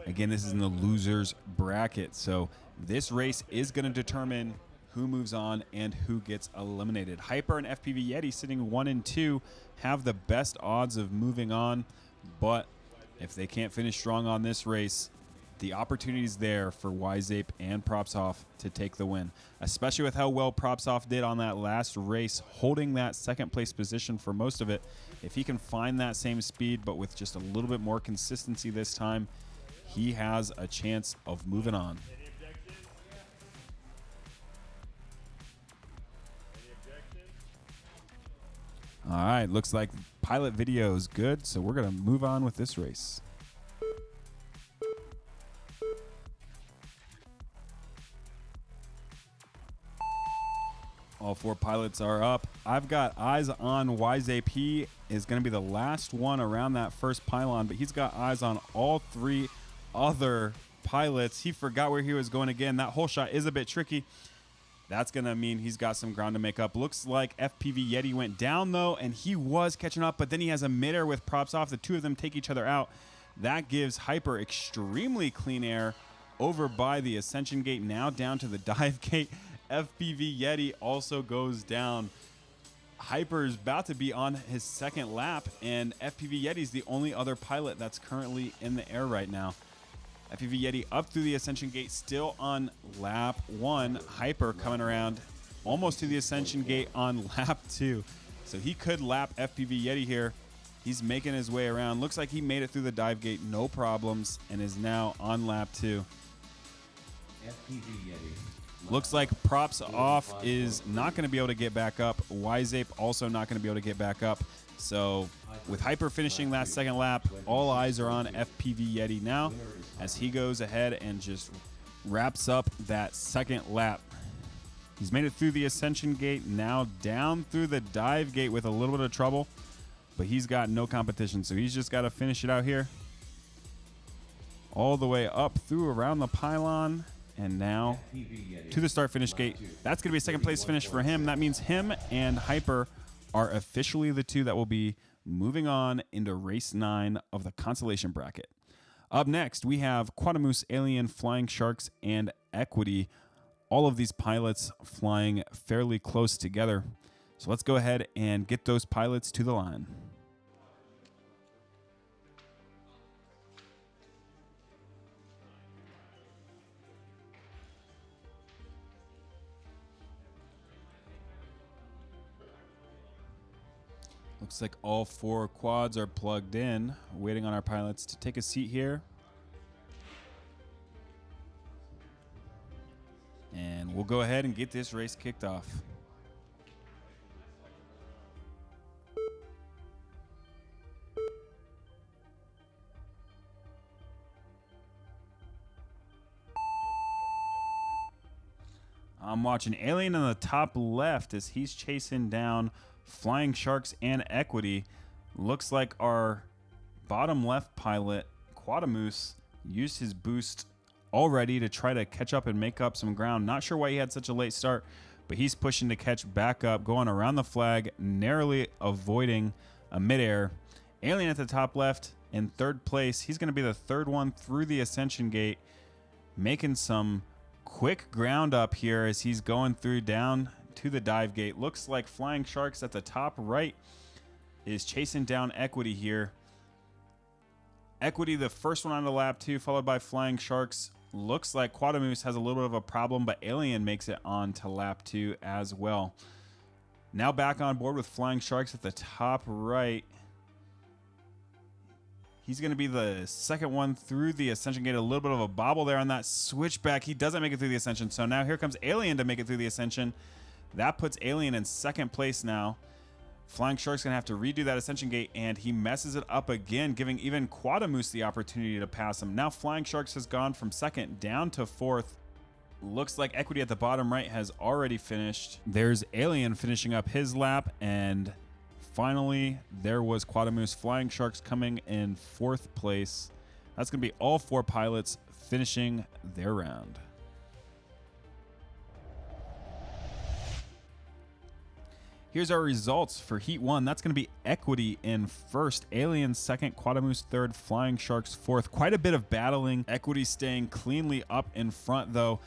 [SPEAKER 3] Again, this is in the losers bracket, so this race is going to determine who moves on and who gets eliminated. Hyper and FPV Yeti sitting 1 and 2 have the best odds of moving on, but if they can't finish strong on this race, the opportunity is there for Yzape and props off to take the win, especially with how well props off did on that last race, holding that 2nd place position for most of it. If he can find that same speed, but with just a little bit more consistency this time, he has a chance of moving on. All right, looks like pilot video is good, so we're going to move on with this race. All 4 pilots are up. I've got eyes on Yzape. He is going to be the last one around that first pylon, but he's got eyes on all 3 other pilots. He forgot where he was going again. That whole shot is a bit tricky. That's going to mean he's got some ground to make up. Looks like FPV Yeti went down, though, and he was catching up, but then he has a midair with props off. The 2 of them take each other out. That gives Hyper extremely clean air over by the ascension gate, now down to the dive gate. FPV Yeti also goes down. Hyper is about to be on his 2nd lap, and FPV Yeti is the only other pilot that's currently in the air right now. FPV Yeti up through the ascension gate, still on lap 1. Hyper coming around almost to the ascension gate on lap 2. So he could lap FPV Yeti here. He's making his way around. Looks like he made it through the dive gate, no problems, and is now on lap 2.
[SPEAKER 4] FPV Yeti.
[SPEAKER 3] Looks like props off is not going to be able to get back up. Yzape also not going to be able to get back up. So with Hyper finishing that 2nd lap, all eyes are on FPV Yeti now as he goes ahead and just wraps up that 2nd lap. He's made it through the ascension gate, now down through the dive gate with a little bit of trouble. but he's got no competition, so he's just got to finish it out here. All the way up through around the pylon, and now to the start-finish gate. That's going to be a second-place finish for him. That means him and Hyper are officially the two that will be moving on into race 9 of the consolation bracket. Up next, we have Quadamoose, Alien, Flying Sharks, and Equity. All of these pilots flying fairly close together. So let's go ahead and get those pilots to the line. Looks like all 4 quads are plugged in, waiting on our pilots to take a seat here. And we'll go ahead and get this race kicked off. I'm watching Alien in the top left as he's chasing down Flying Sharks and Equity. Looks like our bottom left pilot, Quadamoose, used his boost already to try to catch up and make up some ground. Not sure why he had such a late start, but he's pushing to catch back up, going around the flag, narrowly avoiding a midair. Alien at the top left in third place. He's going to be the third one through the ascension gate, making some quick ground up here as he's going through down to the dive gate. Looks like Flying Sharks at the top right is chasing down Equity here. Equity, the first one on the lap 2, followed by Flying Sharks. Looks like Quadamoose has a little bit of a problem, but Alien makes it on to lap 2 as well. Now back on board with Flying Sharks at the top right. He's going to be the second one through the ascension gate. A little bit of a bobble there on that switchback. He doesn't make it through the ascension. So now here comes Alien to make it through the ascension. That puts Alien in second place now. Flying Shark's going to have to redo that ascension gate, and he messes it up again, giving even Quadamoose the opportunity to pass him. Now Flying Sharks has gone from second down to fourth. Looks like Equity at the bottom right has already finished. There's Alien finishing up his lap, and finally there was Quadamoose. Flying Sharks coming in fourth place. That's going to be all 4 pilots finishing their round. Here's our results for Heat 1. That's going to be Equity in first, Alien second, Quadamoose third, Flying Sharks fourth. Quite a bit of battling. Equity staying cleanly up in front, though.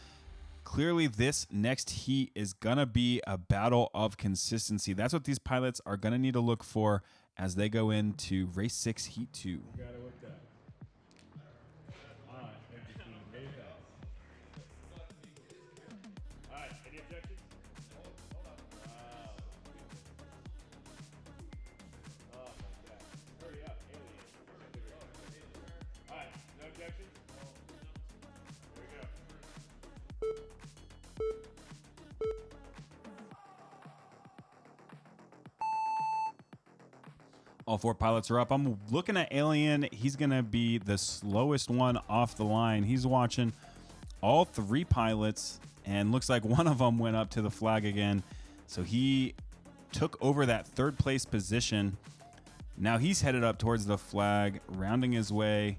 [SPEAKER 3] Clearly, this next heat is going to be a battle of consistency. That's what these pilots are going to need to look for as they go into Race 6, Heat 2. All 4 pilots are up. I'm looking at Alien. He's going to be the slowest one off the line. He's watching all 3 pilots, and looks like one of them went up to the flag again. So he took over that third place position. Now he's headed up towards the flag, rounding his way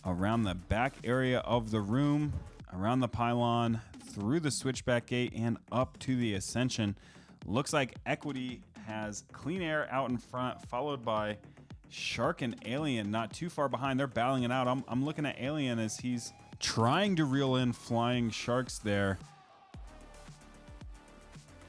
[SPEAKER 3] around the back area of the room, around the pylon, through the switchback gate, and up to the ascension. Looks like Equity has Clean Air out in front, followed by Shark and Alien not too far behind. They're battling it out. I'm looking at Alien as he's trying to reel in Flying Sharks there.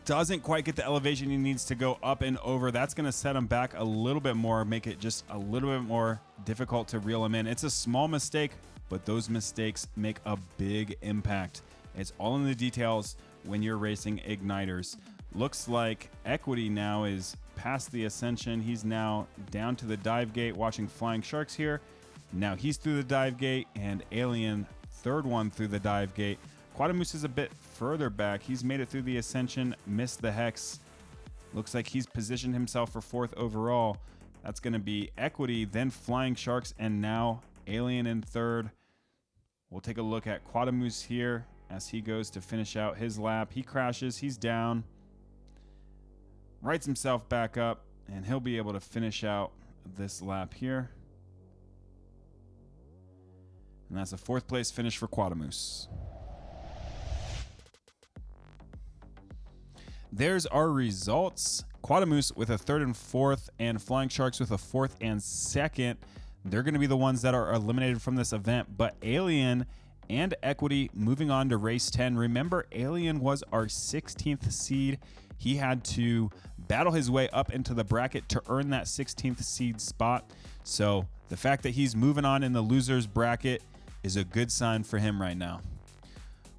[SPEAKER 3] Doesn't quite get the elevation he needs to go up and over. That's going to set him back a little bit more, make it just a little bit more difficult to reel him in. It's a small mistake, but those mistakes make a big impact. It's all in the details when you're racing igniters. Looks like Equity now is past the ascension. He's now down to the dive gate, watching Flying Sharks here. Now he's through the dive gate, and Alien third one through the dive gate. Quadamoose is a bit further back. He's made it through the ascension, missed the hex. Looks like he's positioned himself for fourth overall. That's going to be Equity, then Flying Sharks, and now Alien in third. We'll take a look at Quadamoose here as he goes to finish out his lap. He crashes. He's down. Rights himself back up, And he'll be able to finish out this lap here. And that's a 4th place finish for Quadamoose. There's our results. Quadamoose with a 3rd and 4th, and Flying Sharks with a 4th and 2nd. They're going to be the ones that are eliminated from this event, but Alien and Equity moving on to race 10. Remember, Alien was our 16th seed. He had to battle his way up into the bracket to earn that 16th seed spot. So the fact that he's moving on in the losers bracket is a good sign for him right now.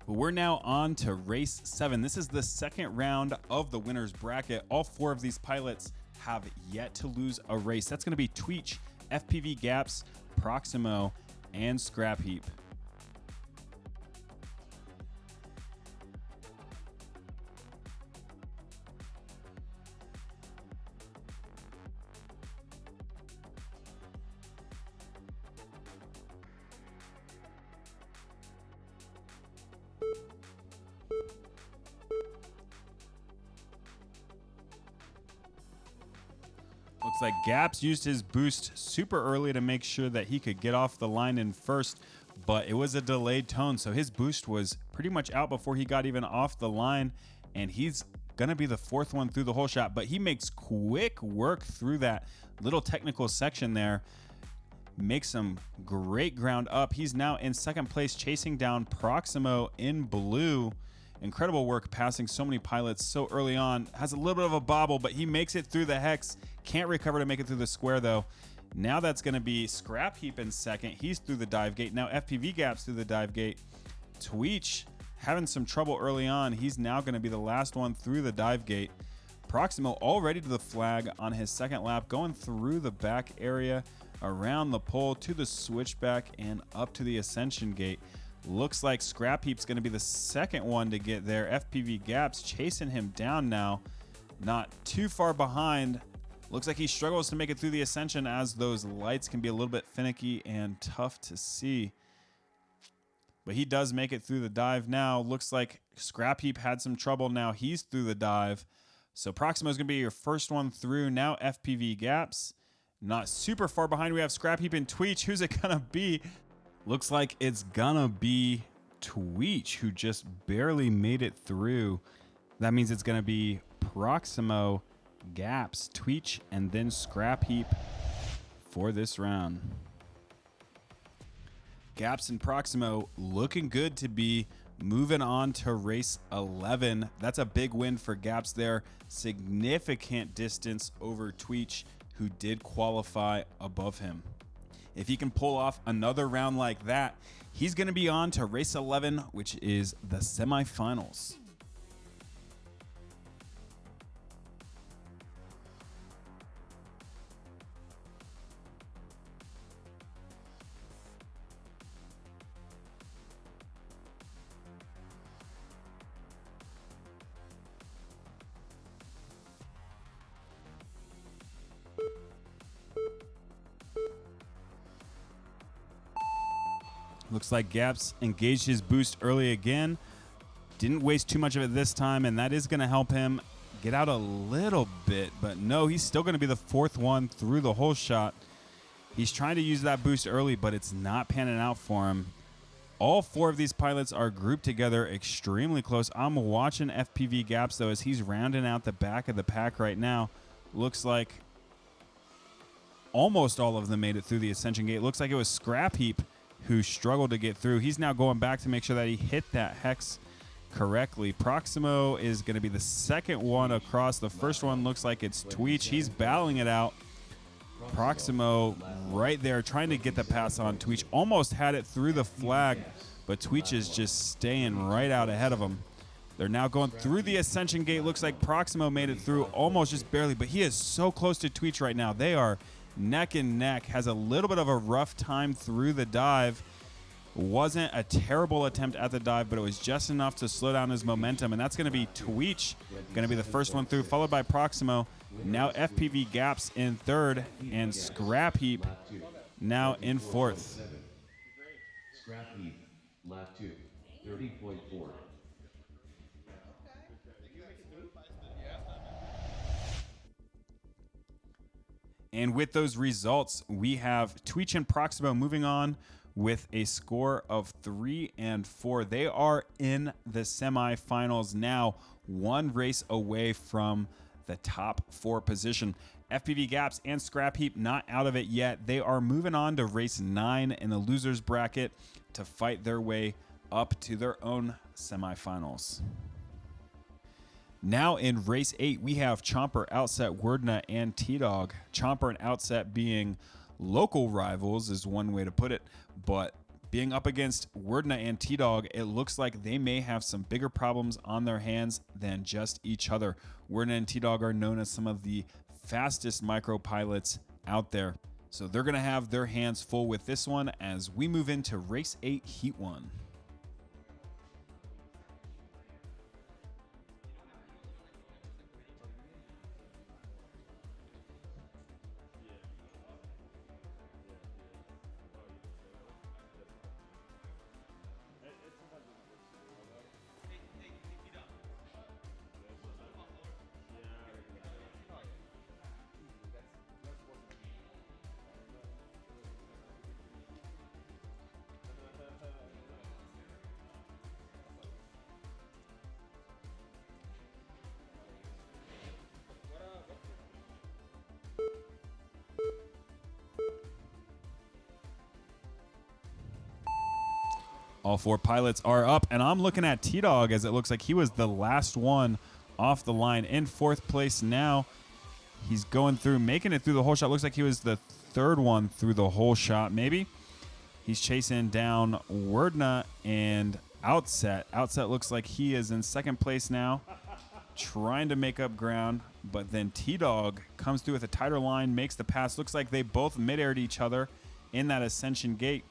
[SPEAKER 3] But we're now on to race 7. This is the second round of the winners bracket. All 4 of these pilots have yet to lose a race. That's going to be Tweech, FPV Gaps, Proximo, and Scrap Heap. Looks like Gaps used his boost super early to make sure that he could get off the line in first, but it was a delayed tone, so his boost was pretty much out before he got even off the line, and he's gonna be the 4th one through the whole shot, but he makes quick work through that little technical section there, makes some great ground up. He's now in 2nd place, chasing down Proximo in blue. Incredible work passing so many pilots so early on. Has a little bit of a bobble, but he makes it through the hex. Can't recover to make it through the square, though. Now that's going to be Scrap Heap in 2nd. He's through the dive gate. Now FPV Gaps through the dive gate. Tweech having some trouble early on. He's now going to be the last one through the dive gate. Proximo already to the flag on his 2nd lap, going through the back area, around the pole to the switchback, and up to the ascension gate. Looks like Scrap Heap's going to be the 2nd one to get there. FPV Gaps chasing him down now. Not too far behind. Looks like he struggles to make it through the ascension as those lights can be a little bit finicky and tough to see. But he does make it through the dive now. Looks like Scrap Heap had some trouble. Now he's through the dive. So Proximo's going to be your first one through. Now FPV Gaps. Not super far behind. We have Scrap Heap and Tweech. Who's it going to be? Looks like it's gonna be Tweech, who just barely made it through. That means it's gonna be Proximo, Gaps, Tweech, and then Scrap Heap for this round. Gaps and Proximo looking good to be moving on to race 11. That's a big win for Gaps there. Significant distance over Tweech, who did qualify above him. If he can pull off another round like that, he's going to be on to race 11, which is the semifinals. Looks like Gaps engaged his boost early again. Didn't waste too much of it this time, and that is going to help him get out a little bit. But no, he's still going to be the 4th one through the whole shot. He's trying to use that boost early, but it's not panning out for him. All 4 of these pilots are grouped together extremely close. I'm watching FPV Gaps, though, as he's rounding out the back of the pack right now. Looks like almost all of them made it through the ascension gate. Looks like it was Scrap Heap who struggled to get through. He's now going back to make sure that he hit that hex correctly. Proximo is going to be the 2nd one across. The first one looks like it's Tweech. He's battling it out. Proximo right there trying to get the pass on Tweech. Almost had it through the flag, but Tweech is just staying right out ahead of him. They're now going through the ascension gate. Looks like Proximo made it through almost just barely, but he is so close to Tweech right now. They are neck and neck. Has a little bit of a rough time through the dive. Wasn't a terrible attempt at the dive, but it was just enough to slow down his momentum, and that's going to be Tweech, going to be the first one through, followed by Proximo. Now FPV Gaps in 3rd, and Scrap Heap now in 4th.
[SPEAKER 4] Scrap Heap, lap 2, 30.4.
[SPEAKER 3] And with those results, we have Twitch and Proximo moving on with a score of 3 and 4. They are in the semifinals now, one race away from the top 4 position. FPV Gaps and Scrap Heap not out of it yet. They are moving on to race 9 in the losers bracket to fight their way up to their own semifinals. Now in race 8, we have Chomper, Outset, Wordna, and T-Dog. Chomper and Outset being local rivals is one way to put it, but being up against Wordna and T-Dog, it looks like they may have some bigger problems on their hands than just each other. Wordna and T-Dog are known as some of the fastest micro pilots out there, so they're going to have their hands full with this one as we move into race 8, heat 1. All 4 pilots are up, and I'm looking at T-Dog as it looks like he was the last one off the line in 4th place now. He's going through, making it through the whole shot. Looks like he was the 3rd one through the whole shot, maybe. He's chasing down Wordna and Outset. Outset looks like he is in 2nd place now, trying to make up ground, but then T-Dog comes through with a tighter line, makes the pass. Looks like they both mid-aired each other in that ascension gate.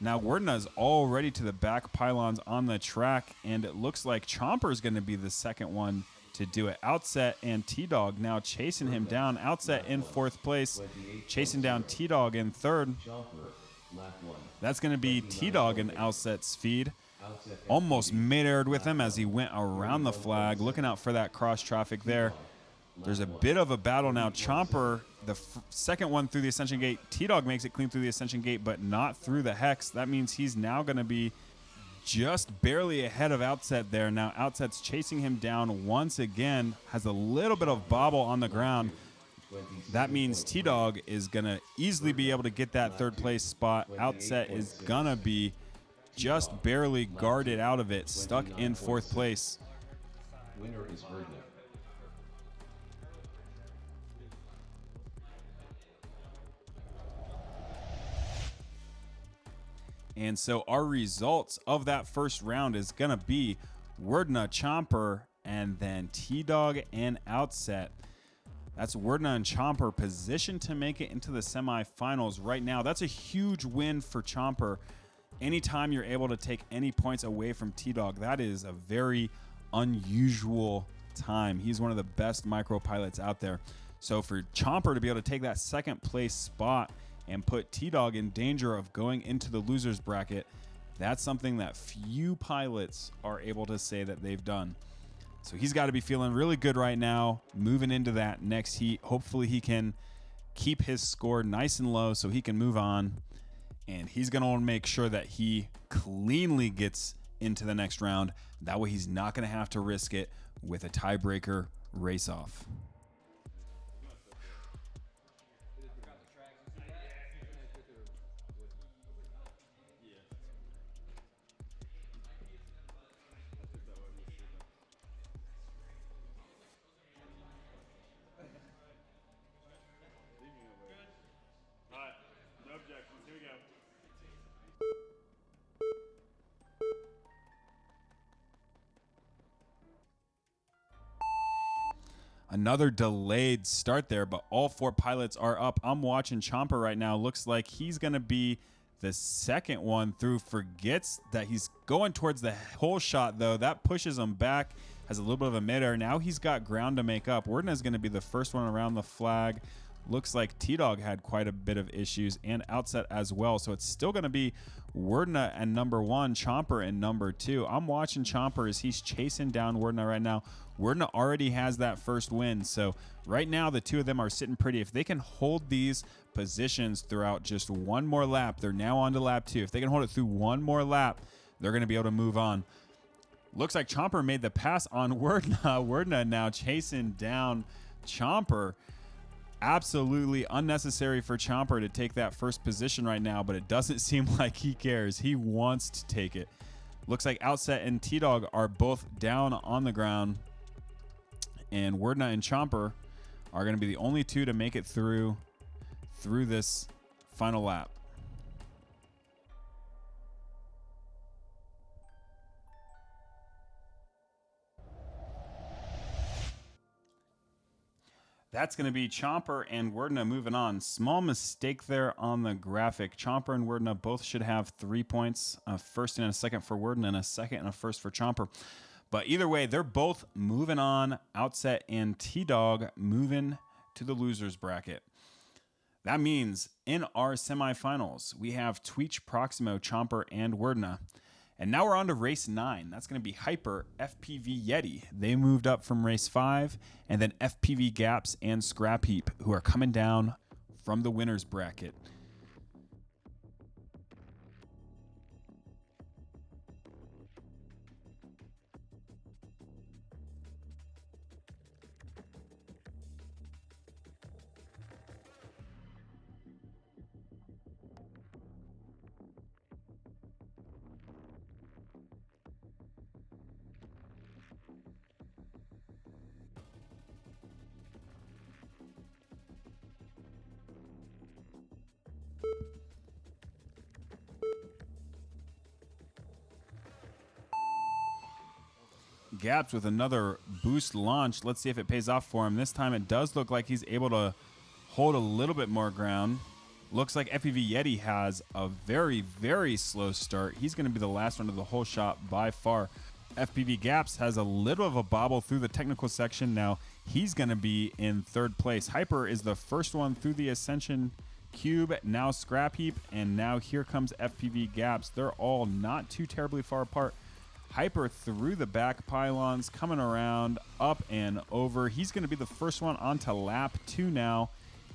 [SPEAKER 3] Now Wordna is already to the back pylons on the track, and it looks like Chomper is going to be the 2nd one to do it. Outset and T-Dog now chasing him down. Outset in 4th place, chasing down T-Dog in 3rd. That's going to be T-Dog in Outset's feed. Almost mid-aired with him as he went around the flag, looking out for that cross traffic there. There's a bit of a battle now. Chomper, the 2nd one through the Ascension Gate. T-Dog makes it clean through the Ascension Gate, but not through the Hex. That means he's now going to be just barely ahead of Outset there. Now Outset's chasing him down once again, has a little bit of bobble on the ground. That means T-Dog is going to easily be able to get that 3rd place spot. Outset is going to be just barely guarded out of it, stuck in 4th place.
[SPEAKER 4] Winner is Wordna.
[SPEAKER 3] And so our results of that first round is going to be Wordna, Chomper, and then T-Dog and Outset. That's Wordna and Chomper positioned to make it into the semifinals right now. That's a huge win for Chomper. Anytime you're able to take any points away from T-Dog, that is a very unusual time. He's one of the best micro pilots out there. So for Chomper to be able to take that 2nd place spot and put T-Dog in danger of going into the losers bracket, that's something that few pilots are able to say that they've done. So he's got to be feeling really good right now, moving into that next heat. Hopefully he can keep his score nice and low so he can move on. And he's going to want to make sure that he cleanly gets into the next round. That way he's not going to have to risk it with a tiebreaker race-off. Another delayed start there, but all 4 pilots are up. I'm watching Chomper right now. Looks like he's going to be the 2nd one through. Forgets that he's going towards the whole shot, though. That pushes him back, has a little bit of a mid-air. Now he's got ground to make up. Wordna is going to be the 1st one around the flag. Looks like T-Dog had quite a bit of issues and Outset as well. So it's still going to be Wordna and number 1, Chomper and number 2. I'm watching Chomper as he's chasing down Wordna right now. Wordna already has that first win. So right now the two of them are sitting pretty. If they can hold these positions throughout just one more lap, they're now on to lap 2. If they can hold it through one more lap, they're going to be able to move on. Looks like Chomper made the pass on Wordna. Wordna now chasing down Chomper. Absolutely unnecessary for Chomper to take that first position right now, but it doesn't seem like he cares. He wants to take it. Looks like Outset and T-Dog are both down on the ground, and Wordna and Chomper are going to be the only two to make it through this final lap. That's going to be Chomper and Wordna moving on. Small mistake there on the graphic. Chomper and Wordna both should have 3 points. A first and a second for Wordna and a second and a first for Chomper. But either way, they're both moving on. Outset and T-Dog moving to the losers bracket. That means in our semifinals, we have Tweech, Proximo, Chomper, and Wordna. And now we're on to race 9. That's going to be Hyper, FPV Yeti. They moved up from race 5. And then FPV Gaps and Scrap Heap, who are coming down from the winners bracket. Gaps with another boost launch. Let's see if it pays off for him. This time it does look like he's able to hold a little bit more ground. Looks like FPV Yeti has a very, very slow start. He's going to be the last one to the whole shot by far. FPV Gaps has a little of a bobble through the technical section. Now he's going to be in third place. Hyper is the first one through the Ascension Cube. Now Scrap Heap, and now here comes FPV Gaps. They're all not too terribly far apart. Hyper through the back pylons, coming around, up and over. He's going to be the first one onto lap 2 now.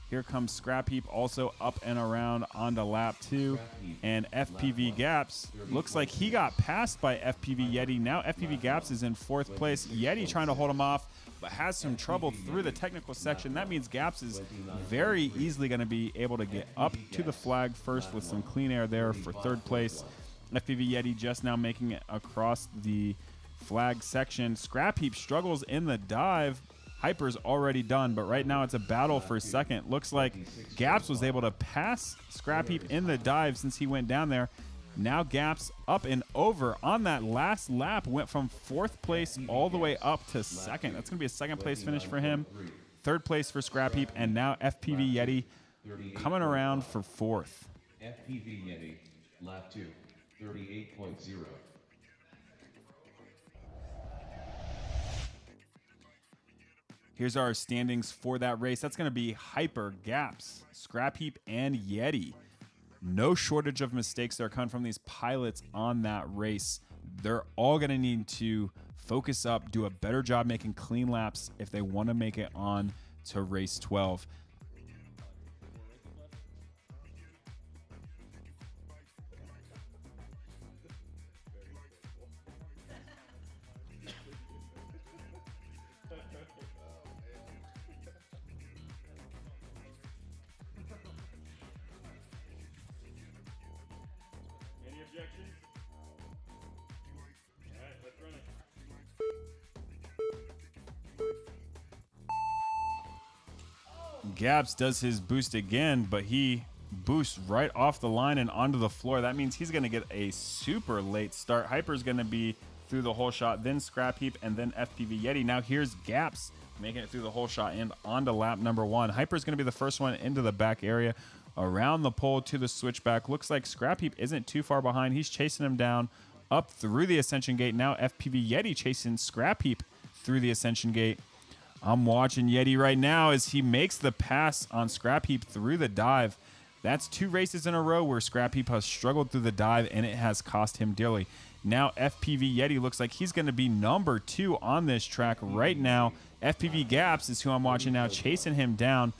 [SPEAKER 3] Here comes Scrap Heap, also up and around onto lap 2. And FPV Gaps looks like he got passed by FPV Yeti. Now FPV Gaps is in 4th place. Yeti trying to hold him off, but has some trouble through the technical section. That means Gaps is very easily going to be able to get up to the flag first with some clean air there for 3rd place. FPV Yeti just now making it across the flag section. Scrap Heap struggles in the dive. Hyper's already done, but right now it's a battle for 2nd. Looks like Gaps was able to pass Scrap Heap in the dive since he went down there. Now Gaps up and over on that last lap, went from 4th place all the way up to 2nd. That's going to be a 2nd place finish for him. 3rd place for Scrap Heap, and now FPV Yeti coming around for 4th.
[SPEAKER 4] FPV Yeti, lap 2, 38.0.
[SPEAKER 3] Here's our standings for that race. That's going to be Hyper, Gaps, Scrap Heap, and Yeti. No shortage of mistakes that are coming from these pilots on that race. They're all going to need to focus up, do a better job making clean laps if they want to make it on to race 12. Any objections? All right, let's run it. Gaps does his boost again, but he boosts right off the line and onto the floor. That means he's going to get a super late start. Hyper's going to be through the whole shot, then Scrap Heap, and then FPV Yeti. Now here's Gaps making it through the whole shot and onto lap number 1. Hyper's going to be the first one into the back area, around the pole to the switchback. Looks like Scrap Heap isn't too far behind. He's chasing him down up through the Ascension Gate. Now FPV Yeti chasing Scrap Heap through the Ascension Gate. I'm watching Yeti right now as he makes the pass on Scrap Heap through the dive. That's 2 races in a row where Scrap Heap has struggled through the dive, and it has cost him dearly. Now FPV Yeti looks like he's going to be number 2 on this track right now. FPV Gaps is who I'm watching now, chasing him down,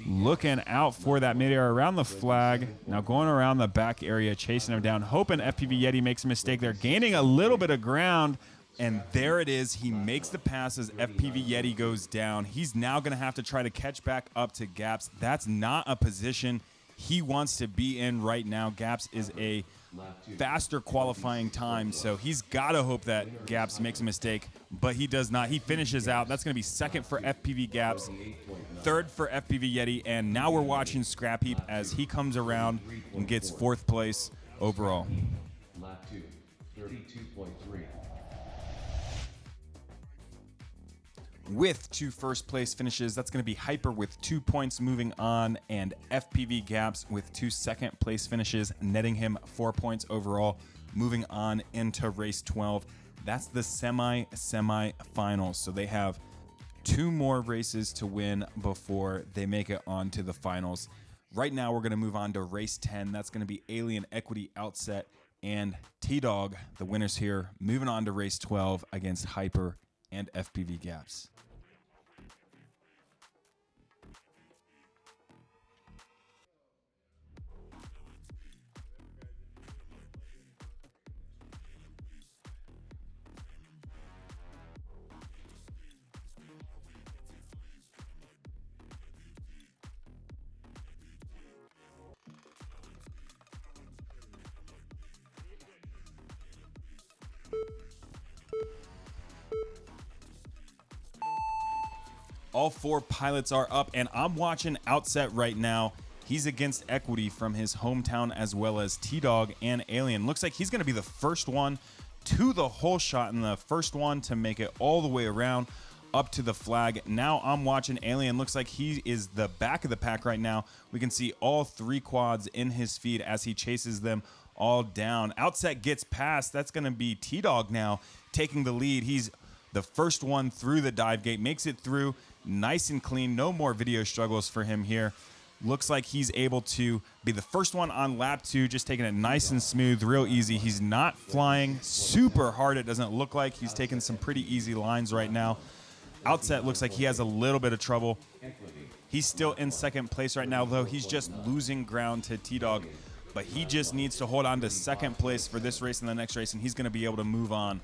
[SPEAKER 3] looking out for that midair around the flag. Now going around the back area, chasing him down, hoping FPV Yeti makes a mistake there, gaining a little bit of ground. And there it is. He makes the pass as FPV Yeti goes down. He's now going to have to try to catch back up to Gaps. That's not a position he wants to be in right now. Gaps is a faster qualifying time, so he's got to hope that Gaps makes a mistake, but he does not. He finishes out. That's going to be second for FPV Gaps, third for FPV Yeti, and now we're watching Scrap Heap as he comes around and gets 4th place overall.
[SPEAKER 4] Lap 2, 32.3.
[SPEAKER 3] With 2 first-place finishes, that's going to be Hyper with 2 points moving on, and FPV Gaps with 2 second-place finishes, netting him 4 points overall, moving on into race 12. That's the semi-finals, so they have 2 more races to win before they make it on to the finals. Right now, we're going to move on to race 10. That's going to be Alien Equity Outset and T-Dog, the winners here, moving on to race 12 against Hyper and FPV Gaps. All 4 pilots are up, and I'm watching Outset right now. He's against Equity from his hometown, as well as T-Dog and Alien. Looks like he's going to be the first one to the hole shot and the first one to make it all the way around up to the flag. Now I'm watching Alien. Looks like he is the back of the pack right now. We can see all 3 quads in his feed as he chases them all down. Outset gets past. That's going to be T-Dog now taking the lead. He's the first one through the dive gate, makes it through nice and clean. No more video struggles for him here. Looks like he's able to be the first one on lap 2, just taking it nice and smooth, real easy. He's not flying super hard, it doesn't look like. He's taking some pretty easy lines right now. Outset looks like he has a little bit of trouble. He's still in second place right now, though. He's just losing ground to T-Dog, but he just needs to hold on to second place for this race and the next race, and he's going to be able to move on.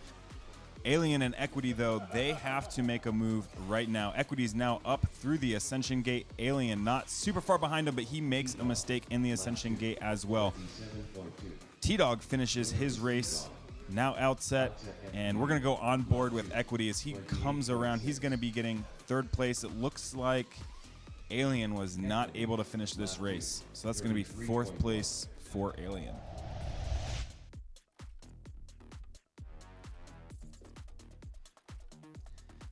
[SPEAKER 3] Alien and Equity, though, they have to make a move right now. Equity is now up through the Ascension Gate. Alien not super far behind him, but he makes a mistake in the Ascension Gate as well. T-Dog finishes his race, now Outset, and we're going to go on board with Equity as he comes around. He's going to be getting 3rd place. It looks like Alien was not able to finish this race, so that's going to be 4th place for Alien.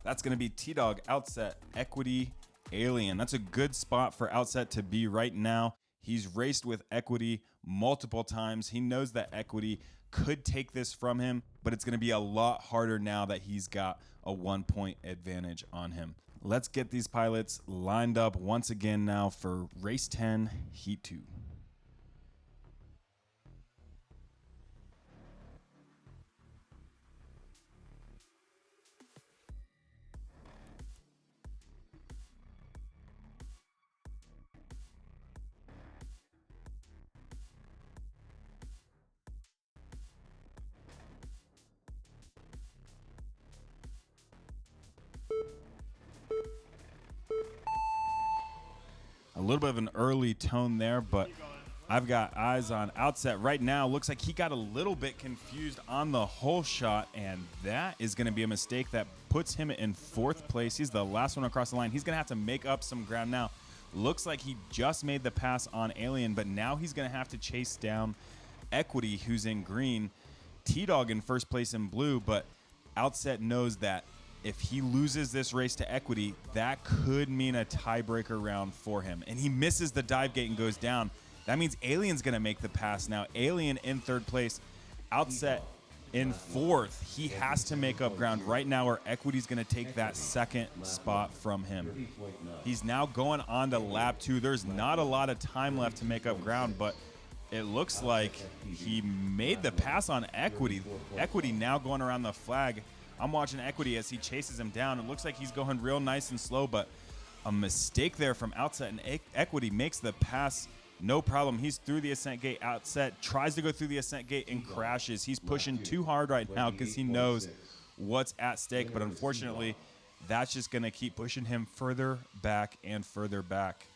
[SPEAKER 3] That's going to be T-Dog, Outset, Equity, Alien. That's a good spot for Outset to be right now. He's raced with Equity multiple times. He knows that Equity could take this from him, but it's going to be a lot harder now that he's got a 1-point advantage on him. Let's get these pilots lined up once again now for race 10, heat 2. A little bit of an early tone there, but I've got eyes on Outset right now. Looks like he got a little bit confused on the hole shot, and that is going to be a mistake that puts him in 4th place. He's the last one across the line. He's going to have to make up some ground now. Looks like he just made the pass on Alien, but now he's going to have to chase down Equity, who's in green. T-Dog in 1st place in blue, but Outset knows that if he loses this race to Equity, that could mean a tiebreaker round for him. And he misses the dive gate and goes down. That means Alien's going to make the pass now. Alien in 3rd place. Outset in fourth. He has to make up ground right now, or Equity's going to take that second spot from him. He's now going on to lap 2. There's not a lot of time left to make up ground, but it looks like he made the pass on Equity. Equity now going around the flag. I'm watching Equity as he chases him down. It looks like he's going real nice and slow, but a mistake there from Outset, and Equity makes the pass. No problem. He's through the ascent gate. Outset tries to go through the ascent gate and crashes. He's pushing too hard right now because he knows what's at stake. But unfortunately, that's just going to keep pushing him further back and further back.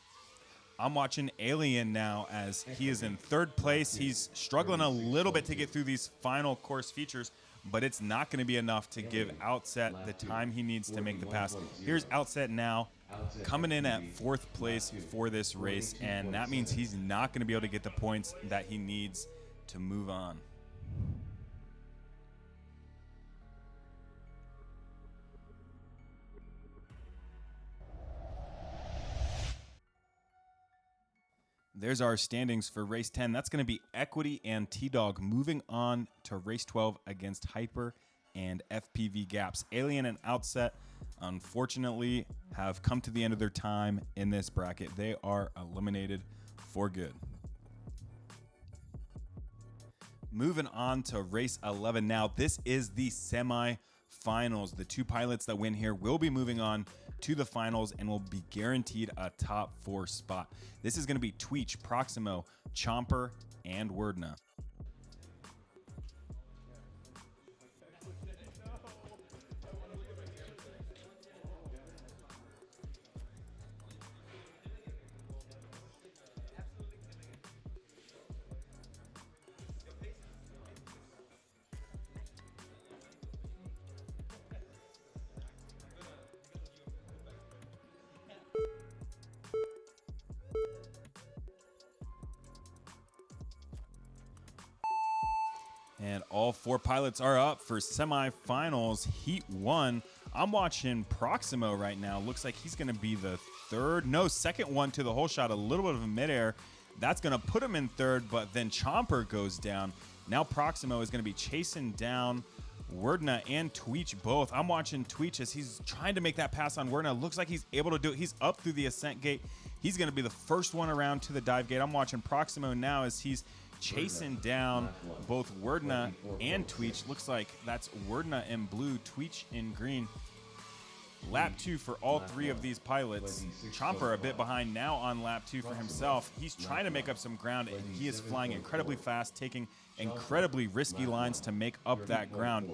[SPEAKER 3] I'm watching Alien now as he is in third place. He's struggling a little bit to get through these final course features, but it's not going to be enough to give Outset the time he needs to make the pass. Here's Outset now coming in at fourth place for this race, and that means he's not going to be able to get the points that he needs to move on. There's our standings for race 10. That's going to be Equity and T-Dog moving on to race 12 against Hyper and FPV Gaps. Alien and Outset, unfortunately, have come to the end of their time in this bracket. They are eliminated for good. Moving on to race 11 now. This is the semi-finals. The 2 pilots that win here will be moving on to the finals and will be guaranteed a top 4 spot. This is going to be Tweech, Proximo, Chomper, and Wordna. And all 4 pilots are up for semifinals, Heat 1. I'm watching Proximo right now. Looks like he's going to be the second one to the whole shot, a little bit of a midair. That's going to put him in third, but then Chomper goes down. Now Proximo is going to be chasing down Wordna and Tweech both. I'm watching Tweech as he's trying to make that pass on Wordna. Looks like he's able to do it. He's up through the ascent gate. He's going to be the first one around to the dive gate. I'm watching Proximo now as he's chasing down both Wordna and Tweech. Looks like that's Wordna in blue, Tweech in green. Lap 2 for all 3 of these pilots. Chomper a bit behind now on lap 2 for himself. He's trying to make up some ground, and he is flying incredibly fast, taking incredibly risky lines to make up that ground.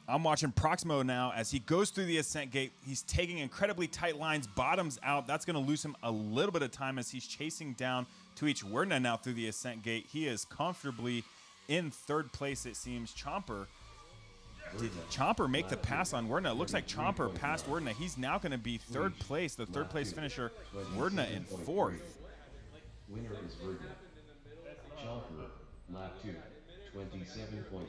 [SPEAKER 3] I'm watching Proximo now as he goes through the ascent gate. He's taking incredibly tight lines, bottoms out. That's going to lose him a little bit of time as he's chasing down Tweech. Wordna now through the ascent gate. He is comfortably in third place, it seems. Did Chomper make the pass on Wordna? It looks like Chomper passed Wordna. He's now going to be third place, the third place finisher. Wordna in fourth.
[SPEAKER 4] Winner is Wordna. Chomper, lap 2, 27.5.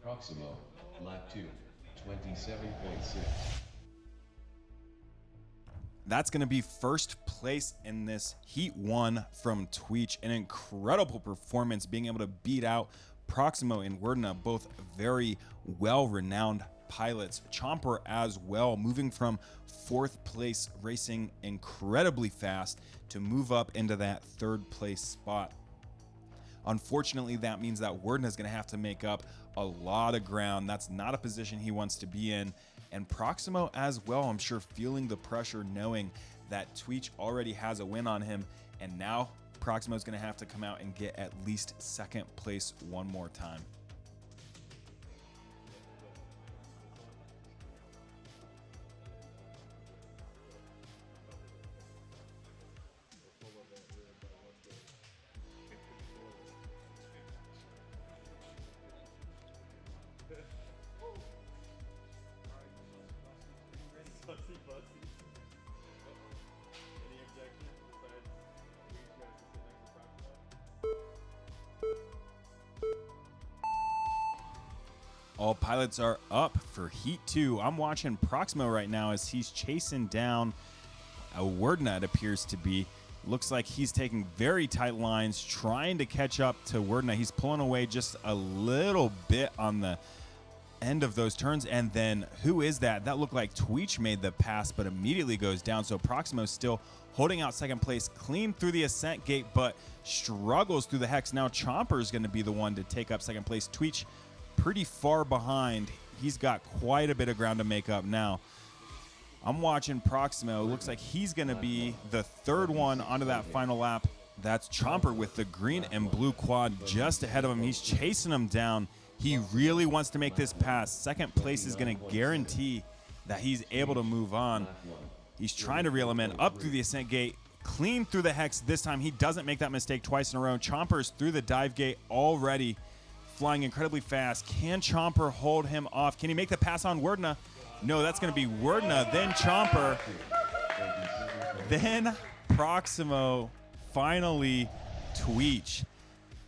[SPEAKER 4] Proximo, lap 2, 27.6.
[SPEAKER 3] That's going to be first place in this Heat 1 from Tweech. An incredible performance, being able to beat out Proximo and Wordna, both very well-renowned pilots. Chomper as well, moving from fourth place, racing incredibly fast to move up into that third place spot. Unfortunately, that means that Wordna is going to have to make up a lot of ground. That's not a position he wants to be in. And Proximo as well, I'm sure, feeling the pressure, knowing that Tweech already has a win on him. And now Proximo is going to have to come out and get at least second place one more time. All pilots are up for Heat 2. I'm watching Proximo right now as he's chasing down a Wordna, it appears to be. Looks like he's taking very tight lines, trying to catch up to Werdna. He's pulling away just a little bit on the end of those turns. And then who is that? That looked like Tweech made the pass, but immediately goes down. So Proximo's still holding out second place, clean through the ascent gate, but struggles through the hex. Now Chomper's going to be the one to take up second place. Tweech pretty far behind. He's got quite a bit of ground to make up now. I'm watching Proximo. Looks like he's going to be the third one onto that final lap. That's Chomper with the green and blue quad just ahead of him. He's chasing him down. He really wants to make this pass. Second place is going to guarantee that he's able to move on. He's trying to reel him in up through the ascent gate, clean through the hex. This time he doesn't make that mistake twice in a row. Chomper's through the dive gate already, flying incredibly fast. Can Chomper hold him off? Can he make the pass on Werdna? No, that's going to be Werdna, then Chomper, then Proximo, finally Tweech.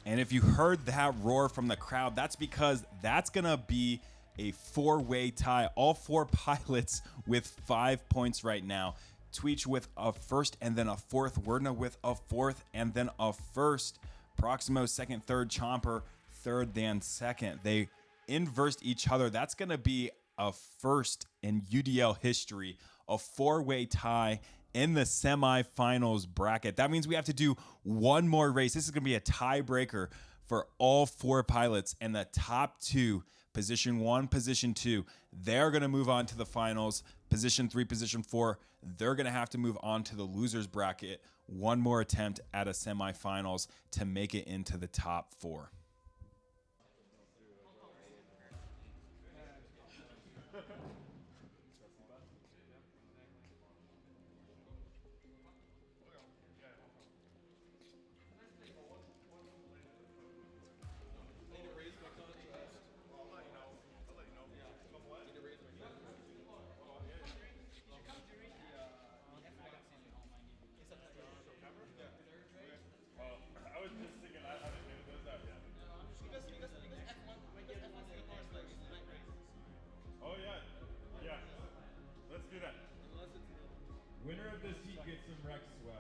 [SPEAKER 3] And if you heard that roar from the crowd, that's because that's going to be a four-way tie. All four pilots with 5 points right now. Tweech with a first and then a fourth. Werdna with a fourth and then a first. Proximo second, third. Chomper third, then second. They inversed each other. That's going to be a first in UDL history, a four-way tie in the semifinals bracket. That means we have to do one more race. This is going to be a tiebreaker for all four pilots, and the top two, position 1, position 2, they're going to move on to the finals. Position 3, position 4, they're going to have to move on to the losers bracket. One more attempt at a semifinals to make it into the top 4.
[SPEAKER 2] Winner of this heat gets some Rex swag.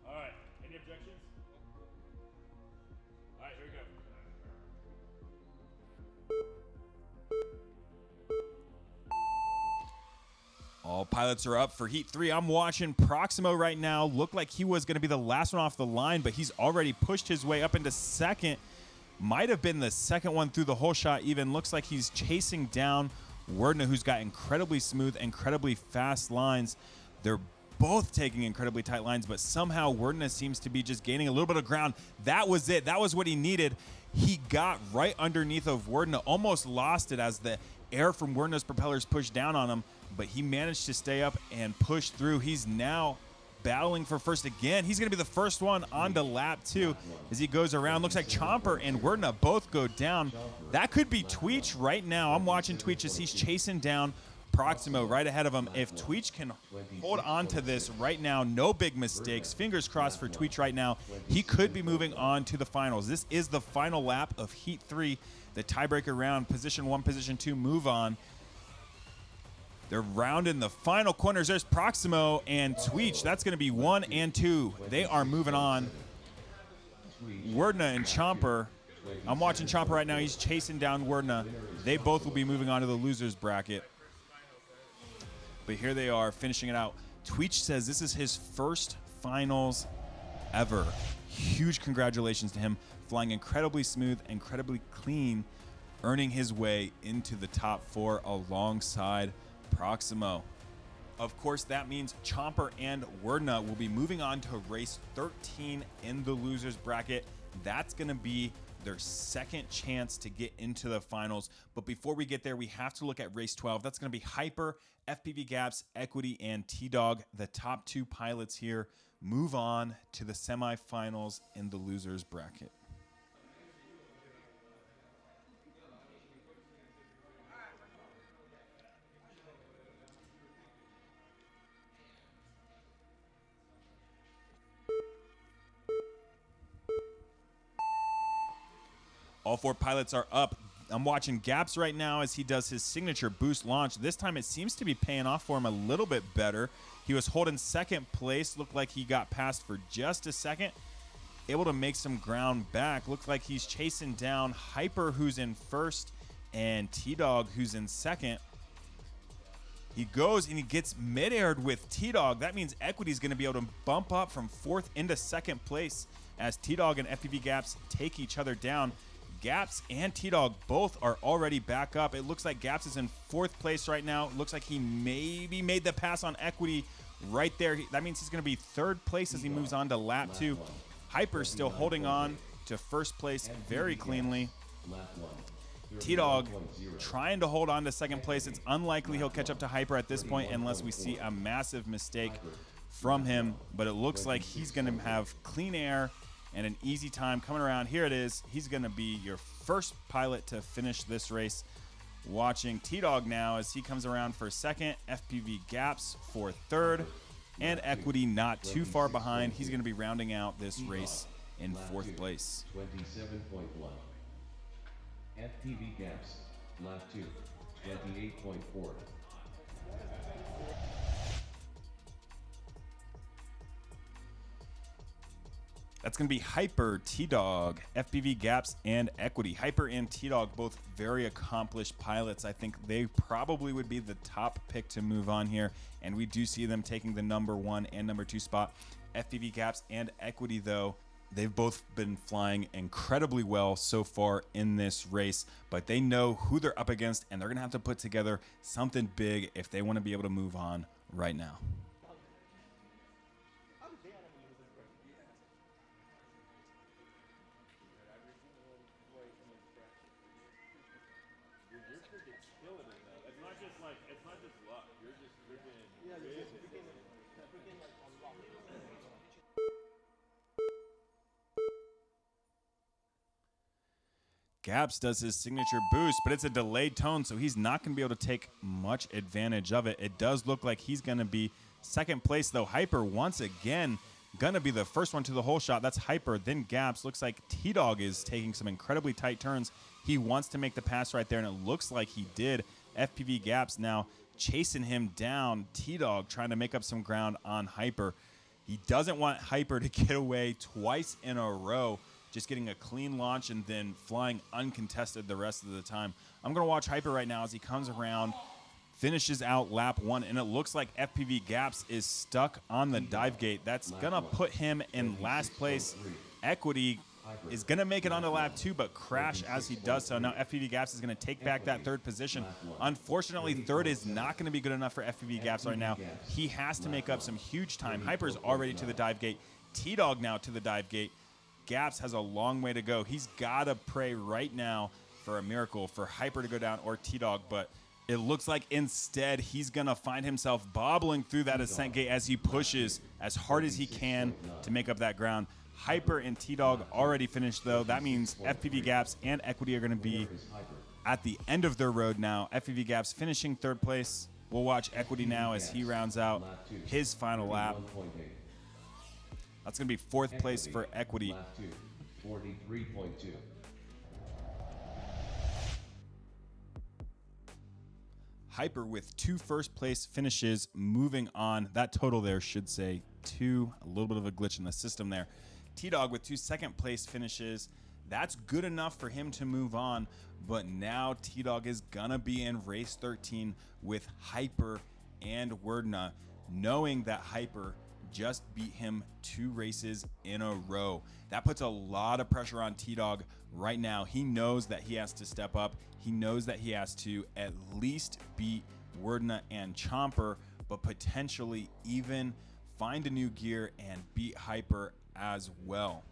[SPEAKER 2] All right. Any objections? All right, here we go.
[SPEAKER 3] All pilots are up for Heat 3. I'm watching Proximo right now. Looked like he was going to be the last one off the line, but he's already pushed his way up into second. Might have been the second one through the whole shot even. Looks like he's chasing down Werdna, who's got incredibly smooth, incredibly fast lines. They're both taking incredibly tight lines, but somehow Werdna seems to be just gaining a little bit of ground. That was it. That was what he needed. He got right underneath of Werdna, almost lost it as the air from Werdna's propellers pushed down on him, but he managed to stay up and push through. He's now battling for first again. He's going to be the first one on to lap 2 as he goes around. Looks like Chomper and Werdna both go down. That could be Tweech right now. I'm watching Tweech as he's chasing down Proximo right ahead of him. If Tweech can hold on to this right now, no big mistakes. Fingers crossed for Tweech right now. He could be moving on to the finals. This is the final lap of Heat 3, the tiebreaker round. Position 1, position 2, move on. They're rounding the final corners. There's Proximo and Tweech. That's going to be 1 and 2. They are moving on. Werdna and Chomper. I'm watching Chomper right now. He's chasing down Werdna. They both will be moving on to the losers bracket. But here they are finishing it out. Tweech says this is his first finals ever. Huge congratulations to him. Flying incredibly smooth, incredibly clean, earning his way into the top 4 alongside Proximo. Of course, that means Chomper and Werdna will be moving on to race 13 in the losers bracket. That's going to be their second chance to get into the finals. But before we get there, we have to look at race 12. That's going to be Hyper, FPV Gaps, Equity, and T-Dog. The top 2 pilots here move on to the semifinals in the losers bracket. All 4 pilots are up. I'm watching Gaps right now as he does his signature boost launch. This time it seems to be paying off for him a little bit better. He was holding second place. Looked like he got past for just a second. Able to make some ground back. Looked like he's chasing down Hyper, who's in first, and T-Dog, who's in second. He goes and he gets mid-aired with T-Dog. That means Equity's going to be able to bump up from fourth into second place as T-Dog and FPV Gaps take each other down. Gaps and T-Dog both are already back up. It looks like Gaps is in fourth place right now. It looks like he maybe made the pass on Equity right there. That means he's going to be third place as he moves on to lap 2. Hyper's still holding on to first place very cleanly. T-Dog trying to hold on to second place. It's unlikely he'll catch up to Hyper at this point unless we see a massive mistake from him. But it looks like he's going to have clean air and an easy time coming around. Here it is. He's going to be your first pilot to finish this race. Watching T-Dog now as he comes around for second. FPV Gaps for third. And Equity not too far behind. He's going to be rounding out this race in fourth place.
[SPEAKER 4] 27.1. FPV Gaps, lap 2, 28.4.
[SPEAKER 3] That's going to be Hyper, T-Dog, FPV Gaps, and Equity. Hyper and T-Dog, both very accomplished pilots. I think they probably would be the top pick to move on here, and we do see them taking the number 1 and number 2 spot. FPV Gaps and Equity, though, they've both been flying incredibly well so far in this race, but they know who they're up against, and they're going to have to put together something big if they want to be able to move on right now. Gaps does his signature boost, but it's a delayed tone, so he's not going to be able to take much advantage of it. It does look like he's going to be second place, though. Hyper, once again, going to be the first one to the hole shot. That's Hyper, then Gaps. Looks like T-Dog is taking some incredibly tight turns. He wants to make the pass right there, and it looks like he did. FPV Gaps now chasing him down. T-Dog trying to make up some ground on Hyper. He doesn't want Hyper to get away twice in a row, just getting a clean launch and then flying uncontested the rest of the time. I'm going to watch Hyper right now as he comes around, finishes out lap 1, and it looks like FPV Gaps is stuck on the dive gate. That's going to put him in last place. Equity is going to make it onto lap 2, but crash as he does so. Now FPV Gaps is going to take back that third position. Unfortunately, third is not going to be good enough for FPV Gaps right now. He has to make up some huge time. Hyper's already to the dive gate. T-Dog now to the dive gate. Gaps has a long way to go. He's got to pray right now for a miracle for Hyper to go down or T-Dog, but it looks like instead he's going to find himself bobbling through that ascent gate as he pushes as hard as he can to make up that ground. Hyper and T-Dog already finished, though. That means FPV Gaps and Equity are going to be at the end of their road now. FPV Gaps finishing third place. We'll watch Equity now as he rounds out his final lap. That's going to be fourth place for Equity.
[SPEAKER 4] 43.2.
[SPEAKER 3] Hyper with 2 first place finishes, moving on. That total there should say 2. A little bit of a glitch in the system there. T-Dog with 2 second place finishes. That's good enough for him to move on, but now T-Dog is going to be in race 13 with Hyper and Wordna, knowing that Hyper just beat him 2 races in a row. That puts a lot of pressure on T-Dog right now. He knows that he has to step up. He knows that he has to at least beat Wordna and Chomper, but potentially even find a new gear and beat Hyper as well.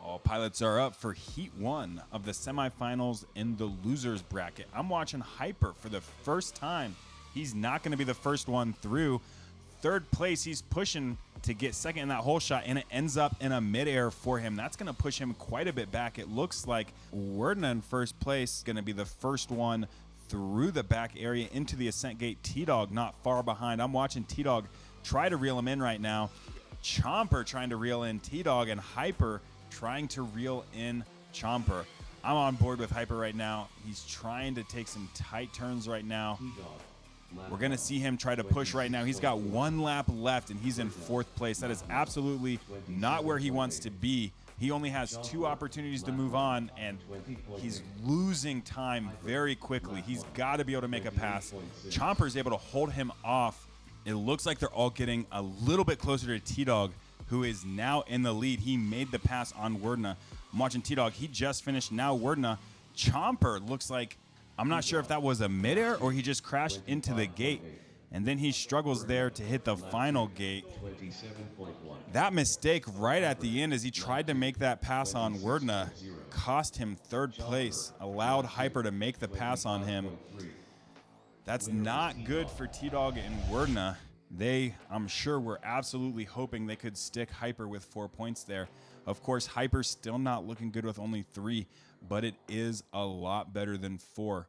[SPEAKER 3] All pilots are up for Heat 1 of the semifinals in the losers bracket. I'm watching Hyper for the first time He's not going to be the first one through. Third place, he's pushing to get second in that hole shot, and it ends up in a midair for him. That's going to push him quite a bit back. It looks like Werdna in first place, going to be the first one through the back area into the ascent gate. T-Dog not far behind. I'm watching T-Dog try to reel him in right now. Chomper trying to reel in T-Dog, and Hyper trying to reel in Chomper. I'm on board with Hyper right now. He's trying to take some tight turns right now. We're going to see him try to push right now. He's got one lap left, and he's in fourth place. That is absolutely not where he wants to be. He only has 2 opportunities to move on, and he's losing time very quickly. He's got to be able to make a pass. Chomper's able to hold him off. It looks like they're all getting a little bit closer to T-Dog, who is now in the lead. He made the pass on Werdna. I'm watching T-Dog. He just finished. Now Werdna. Chomper looks like, I'm not sure if that was a midair or he just crashed into the gate, and then he struggles there to hit the final gate. That mistake right at the end as he tried to make that pass on Werdna cost him third place, allowed Hyper to make the pass on him. That's not good for T-Dog and Werdna. They, I'm sure, were absolutely hoping they could stick Hyper with 4 points there. Of course, Hyper's still not looking good with only 3, but it is a lot better than 4.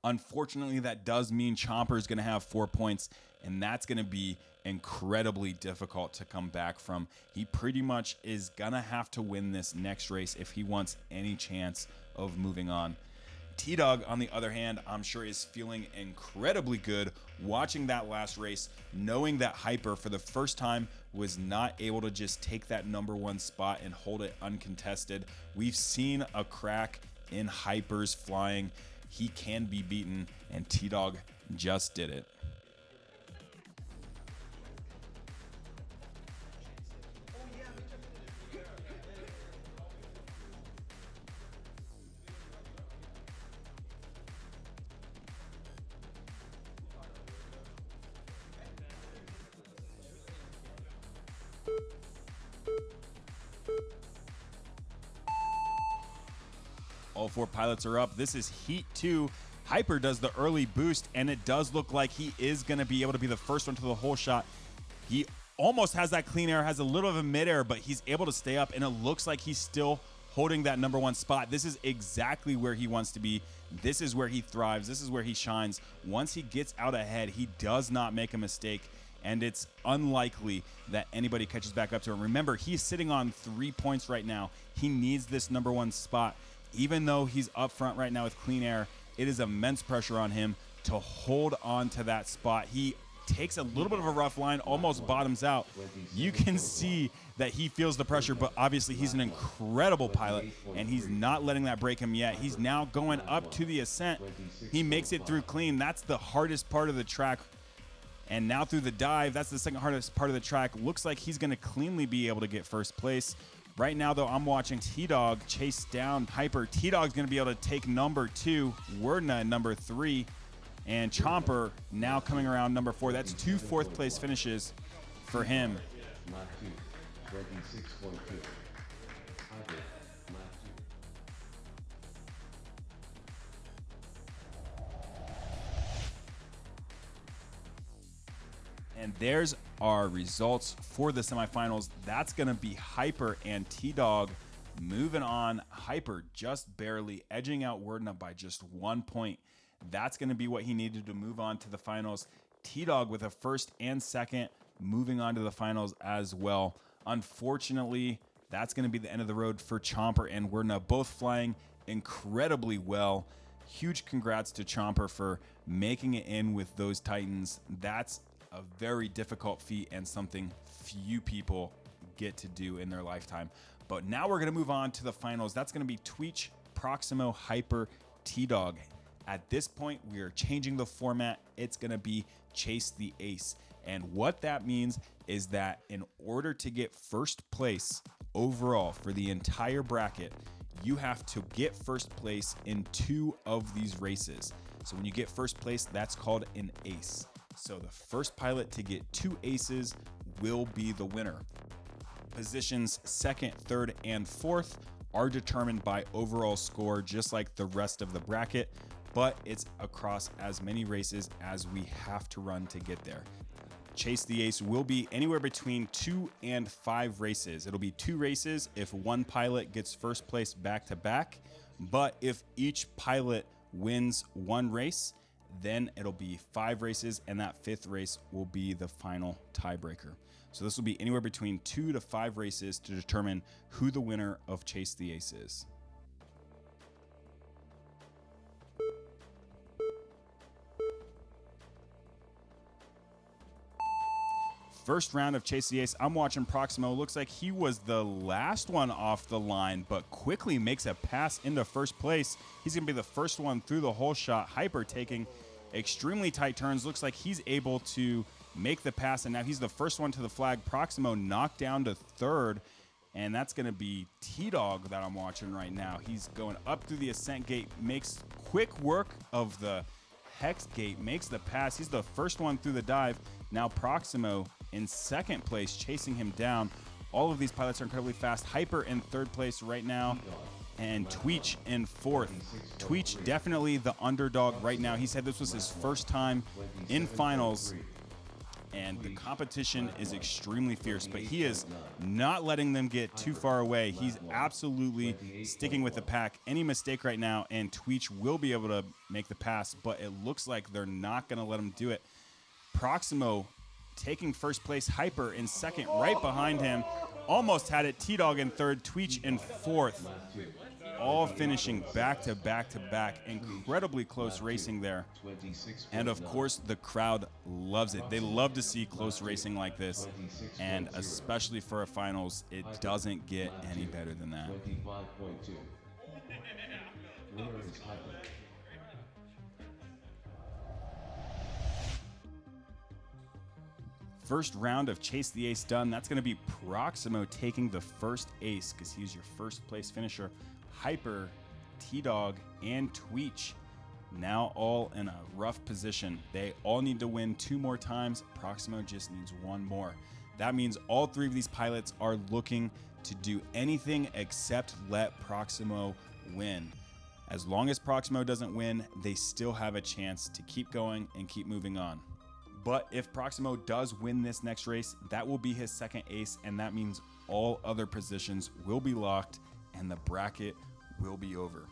[SPEAKER 3] Unfortunately, that does mean Chomper is going to have 4 points, and that's going to be incredibly difficult to come back from. He pretty much is going to have to win this next race if he wants any chance of moving on. T-Dog, on the other hand, I'm sure is feeling incredibly good watching that last race, knowing that Hyper, for the first time, was not able to just take that #1 spot and hold it uncontested. We've seen a crack in Hyper's flying. He can be beaten, and T-Dog just did it. All 4 pilots are up. This is Heat 2. Hyper does the early boost, and it does look like he is going to be able to be the first one to the hole shot. He almost has that clean air, has a little of a midair, but he's able to stay up, and it looks like he's still holding that #1 spot. This is exactly where he wants to be. This is where he thrives. This is where he shines. Once he gets out ahead, he does not make a mistake, and it's unlikely that anybody catches back up to him. Remember, he's sitting on 3 points right now. He needs this #1 spot. Even though he's up front right now with clean air, it is immense pressure on him to hold on to that spot. He takes a little bit of a rough line, almost bottoms out. You can see that he feels the pressure, but obviously he's an incredible pilot, and he's not letting that break him yet. He's now going up to the ascent. He makes it through clean. That's the hardest part of the track. And now through the dive, that's the second hardest part of the track. Looks like he's going to cleanly be able to get first place. Right now, though, I'm watching T-Dog chase down Hyper. T-Dog's going to be able to take #2, Werdna #3, and Chomper now coming around #4. That's 2 fourth-place finishes for him.
[SPEAKER 4] Lap 2, 26.2. Hyper, lap 2.
[SPEAKER 3] And there's our results for the semifinals. That's going to be Hyper and T-Dog moving on. Hyper just barely edging out Werdna by just 1 point. That's going to be what he needed to move on to the finals. T-Dog with a first and second moving on to the finals as well. Unfortunately, that's going to be the end of the road for Chomper and Werdna, both flying incredibly well. Huge congrats to Chomper for making it in with those Titans. That's a very difficult feat and something few people get to do in their lifetime. But now we're going to move on to the finals. That's going to be Tweech, Proximo, Hyper, T-Dog. At this point, we are changing the format. It's going to be Chase the Ace. And what that means is that in order to get first place overall for the entire bracket, you have to get first place in 2 of these races. So when you get first place, that's called an ace. So the first pilot to get 2 aces will be the winner. Positions 2nd, 3rd, and 4th are determined by overall score, just like the rest of the bracket. but it's across as many races as we have to run to get there. Chase the Ace will be anywhere between 2 and 5 races. It'll be 2 races if one pilot gets first place back to back, but if each pilot wins one race, then it'll be 5 races, and that 5th race will be the final tiebreaker. So this will be anywhere between 2 to 5 races to determine who the winner of Chase the Ace is. First round of Chase the Ace, I'm watching Proximo. Looks like he was the last one off the line, but quickly makes a pass into first place. He's going to be the first one through the whole shot. Hyper taking extremely tight turns. Looks like he's able to make the pass, and now he's the first one to the flag. Proximo knocked down to 3rd, and that's going to be T-Dog that I'm watching right now. He's going up through the ascent gate, makes quick work of the hex gate, makes the pass. He's the first one through the dive. Now Proximo in 2nd place, chasing him down. All of these pilots are incredibly fast. Hyper in 3rd place right now, and Tweech in 4th. Tweech definitely the underdog right now. He said this was his first time in finals, and the competition is extremely fierce, but he is not letting them get too far away. He's absolutely sticking with the pack. Any mistake right now, and Tweech will be able to make the pass, but it looks like they're not going to let him do it. Proximo taking first place, Hyper in 2nd, right behind him. Almost had it. T-Dog in 3rd, Tweech in 4th. All finishing back to back to back. Incredibly close racing there. And of course, the crowd loves it. They love to see close racing like this. And especially for a finals, it doesn't get any better than that. First round of Chase the Ace done. That's going to be Proximo taking the first ace because he's your first place finisher. Hyper, T-Dog, and Tweech now all in a rough position. They all need to win 2 more times. Proximo just needs 1 more. That means all 3 of these pilots are looking to do anything except let Proximo win. As long as Proximo doesn't win, they still have a chance to keep going and keep moving on. But if Proximo does win this next race, that will be his 2nd ace, and that means all other positions will be locked and the bracket will be over.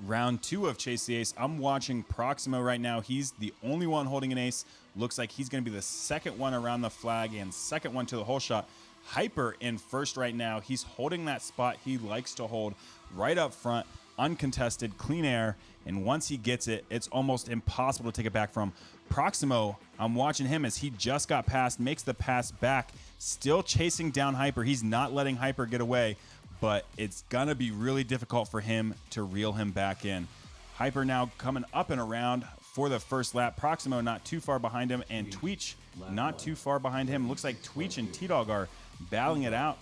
[SPEAKER 3] Round 2 of Chase the Ace. I'm watching Proximo right now. He's the only one holding an ace. Looks like he's going to be the 2nd one around the flag and 2nd one to the whole shot. Hyper in 1st right now. He's holding that spot he likes to hold right up front, uncontested, clean air. And once he gets it, it's almost impossible to take it back from. Proximo, I'm watching him as he just got past, makes the pass back, still chasing down Hyper. He's not letting Hyper get away, but it's gonna be really difficult for him to reel him back in. Hyper now coming up and around for the first lap. Proximo not too far behind him, and Tweech not too far behind him. Looks like Tweech and T-Dog are battling it out.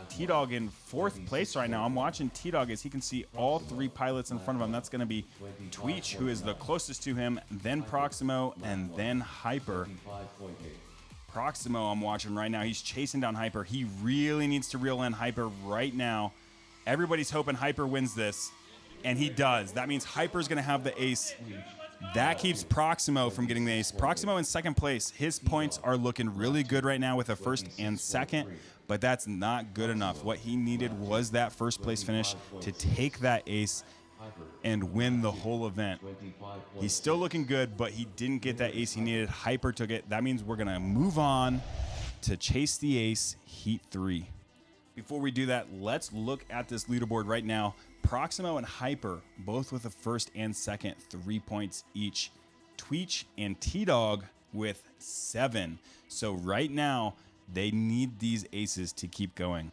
[SPEAKER 3] T-Dog in 4th place right now. I'm watching T-Dog as he can see all 3 pilots in front of him. That's going to be Tweech, who is the closest to him, then Proximo, and then Hyper. Proximo I'm watching right now. He's chasing down Hyper. He really needs to reel in Hyper right now. Everybody's hoping Hyper wins this, and he does. That means Hyper's going to have the ace. That keeps Proximo from getting the ace. Proximo in 2nd place. His points are looking really good right now with a 1st and 2nd, but that's not good enough. What he needed was that 1st place finish to take that ace and win the whole event. He's still looking good, but he didn't get that ace he needed. Hyper took it. That means we're going to move on to Chase the Ace Heat 3. Before we do that, let's look at this leaderboard right now. Proximo and Hyper, both with a 1st and 2nd, 3 points each. Tweech and T-Dog with 7. So right now, they need these aces to keep going.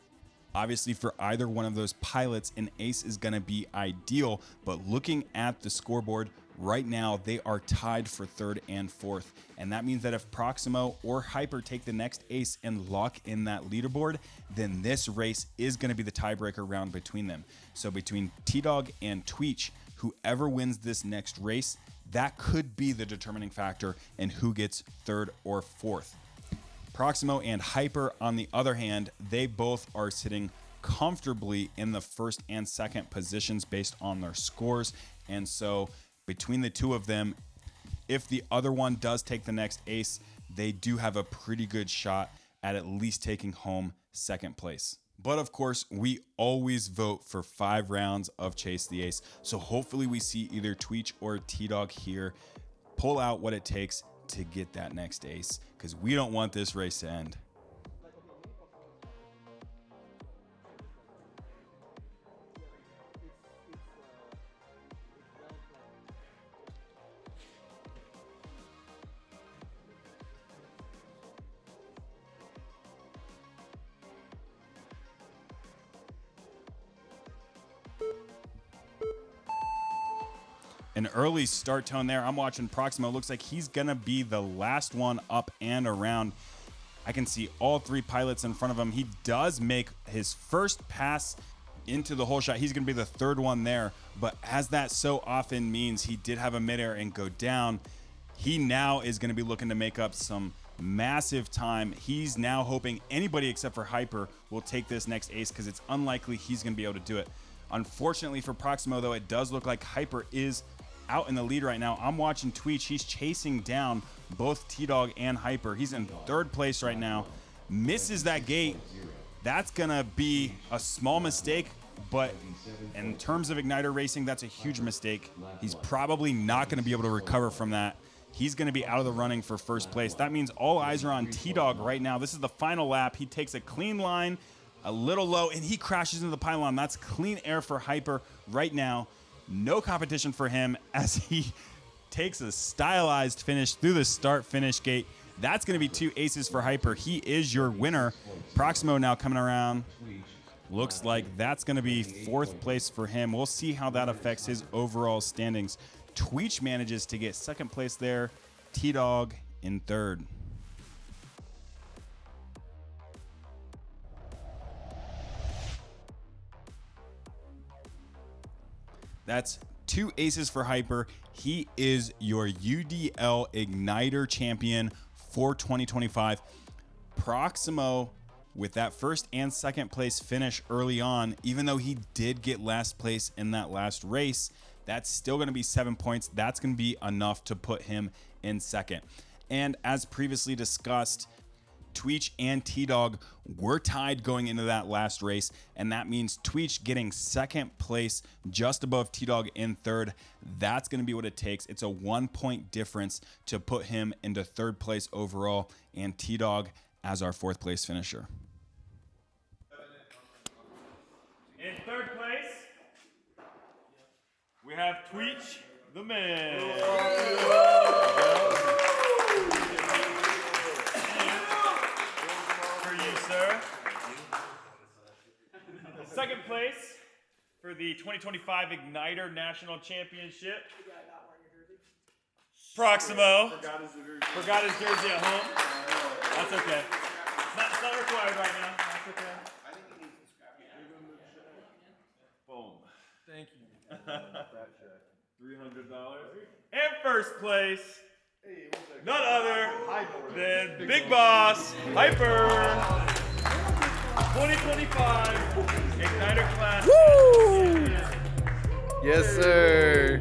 [SPEAKER 3] Obviously, for either one of those pilots, an ace is going to be ideal, but looking at the scoreboard,
[SPEAKER 5] Right now, they are tied for third and fourth. And that means that if Proximo or Hyper take the next ace and lock in that leaderboard, then this race is going to be the tiebreaker round between them. So between T-Dog and Tweech, whoever wins this next race, that could be the determining factor in who gets third or fourth. Proximo and Hyper, on the other hand, they both are sitting comfortably in the first and second positions based on their scores. And so between the two of them, if the other one does take the next ace, they do have a pretty good shot at least taking home second place. But of course, we always vote for 5 rounds of Chase the Ace. So hopefully we see either Tweech or T-Dog here pull out what it takes to get that next ace, because we don't want this race to end. An early start tone there. I'm watching Proximo. Looks like he's going to be the last one up and around. I can see all 3 pilots in front of him. He does make his first pass into the hole shot. He's going to be the 3rd one there. But as that so often means, he did have a midair and go down. He now is going to be looking to make up some massive time. He's now hoping anybody except for Hyper will take this next ace, because it's unlikely he's going to be able to do it. Unfortunately for Proximo, though, it does look like Hyper is out in the lead right now. I'm watching Tweech. He's chasing down both T-Dog and Hyper. He's in 3rd place right now. Misses that gate. That's going to be a small mistake, but in terms of Igniter racing, that's a huge mistake. He's probably not going to be able to recover from that. He's going to be out of the running for first place. That means all eyes are on T-Dog right now. This is the final lap. He takes a clean line, a little low, and he crashes into the pylon. That's clean air for Hyper right now. No competition for him as he takes a stylized finish through the start-finish gate. That's going to be 2 aces for Hyper. He is your winner. Proximo now coming around. Looks like that's going to be 4th place for him. We'll see how that affects his overall standings. Tweech manages to get 2nd place there. T-Dog in 3rd. That's 2 aces for Hyper. He is your UDL Igniter champion for 2025. Proximo, with that 1st and 2nd place finish early on, even though he did get last place in that last race, that's still going to be 7 points. That's going to be enough to put him in 2nd. And as previously discussed, Tweech and T-Dog were tied going into that last race, and that means Tweech getting 2nd place just above T-Dog in 3rd. That's going to be what it takes. It's a 1-point difference to put him into 3rd place overall, and T-Dog as our 4th place finisher.
[SPEAKER 2] In 3rd place, we have Tweech, the man. Sir. 2nd place for the 2025 Igniter National Championship. Proximo. Forgot his jersey at home. That's okay. It's not required right now. That's okay. Boom.
[SPEAKER 6] Thank you.
[SPEAKER 2] $300. And 1st place, none other than Big Boss Hyper. 2025 Igniter Class.
[SPEAKER 6] Woo! Yes, sir.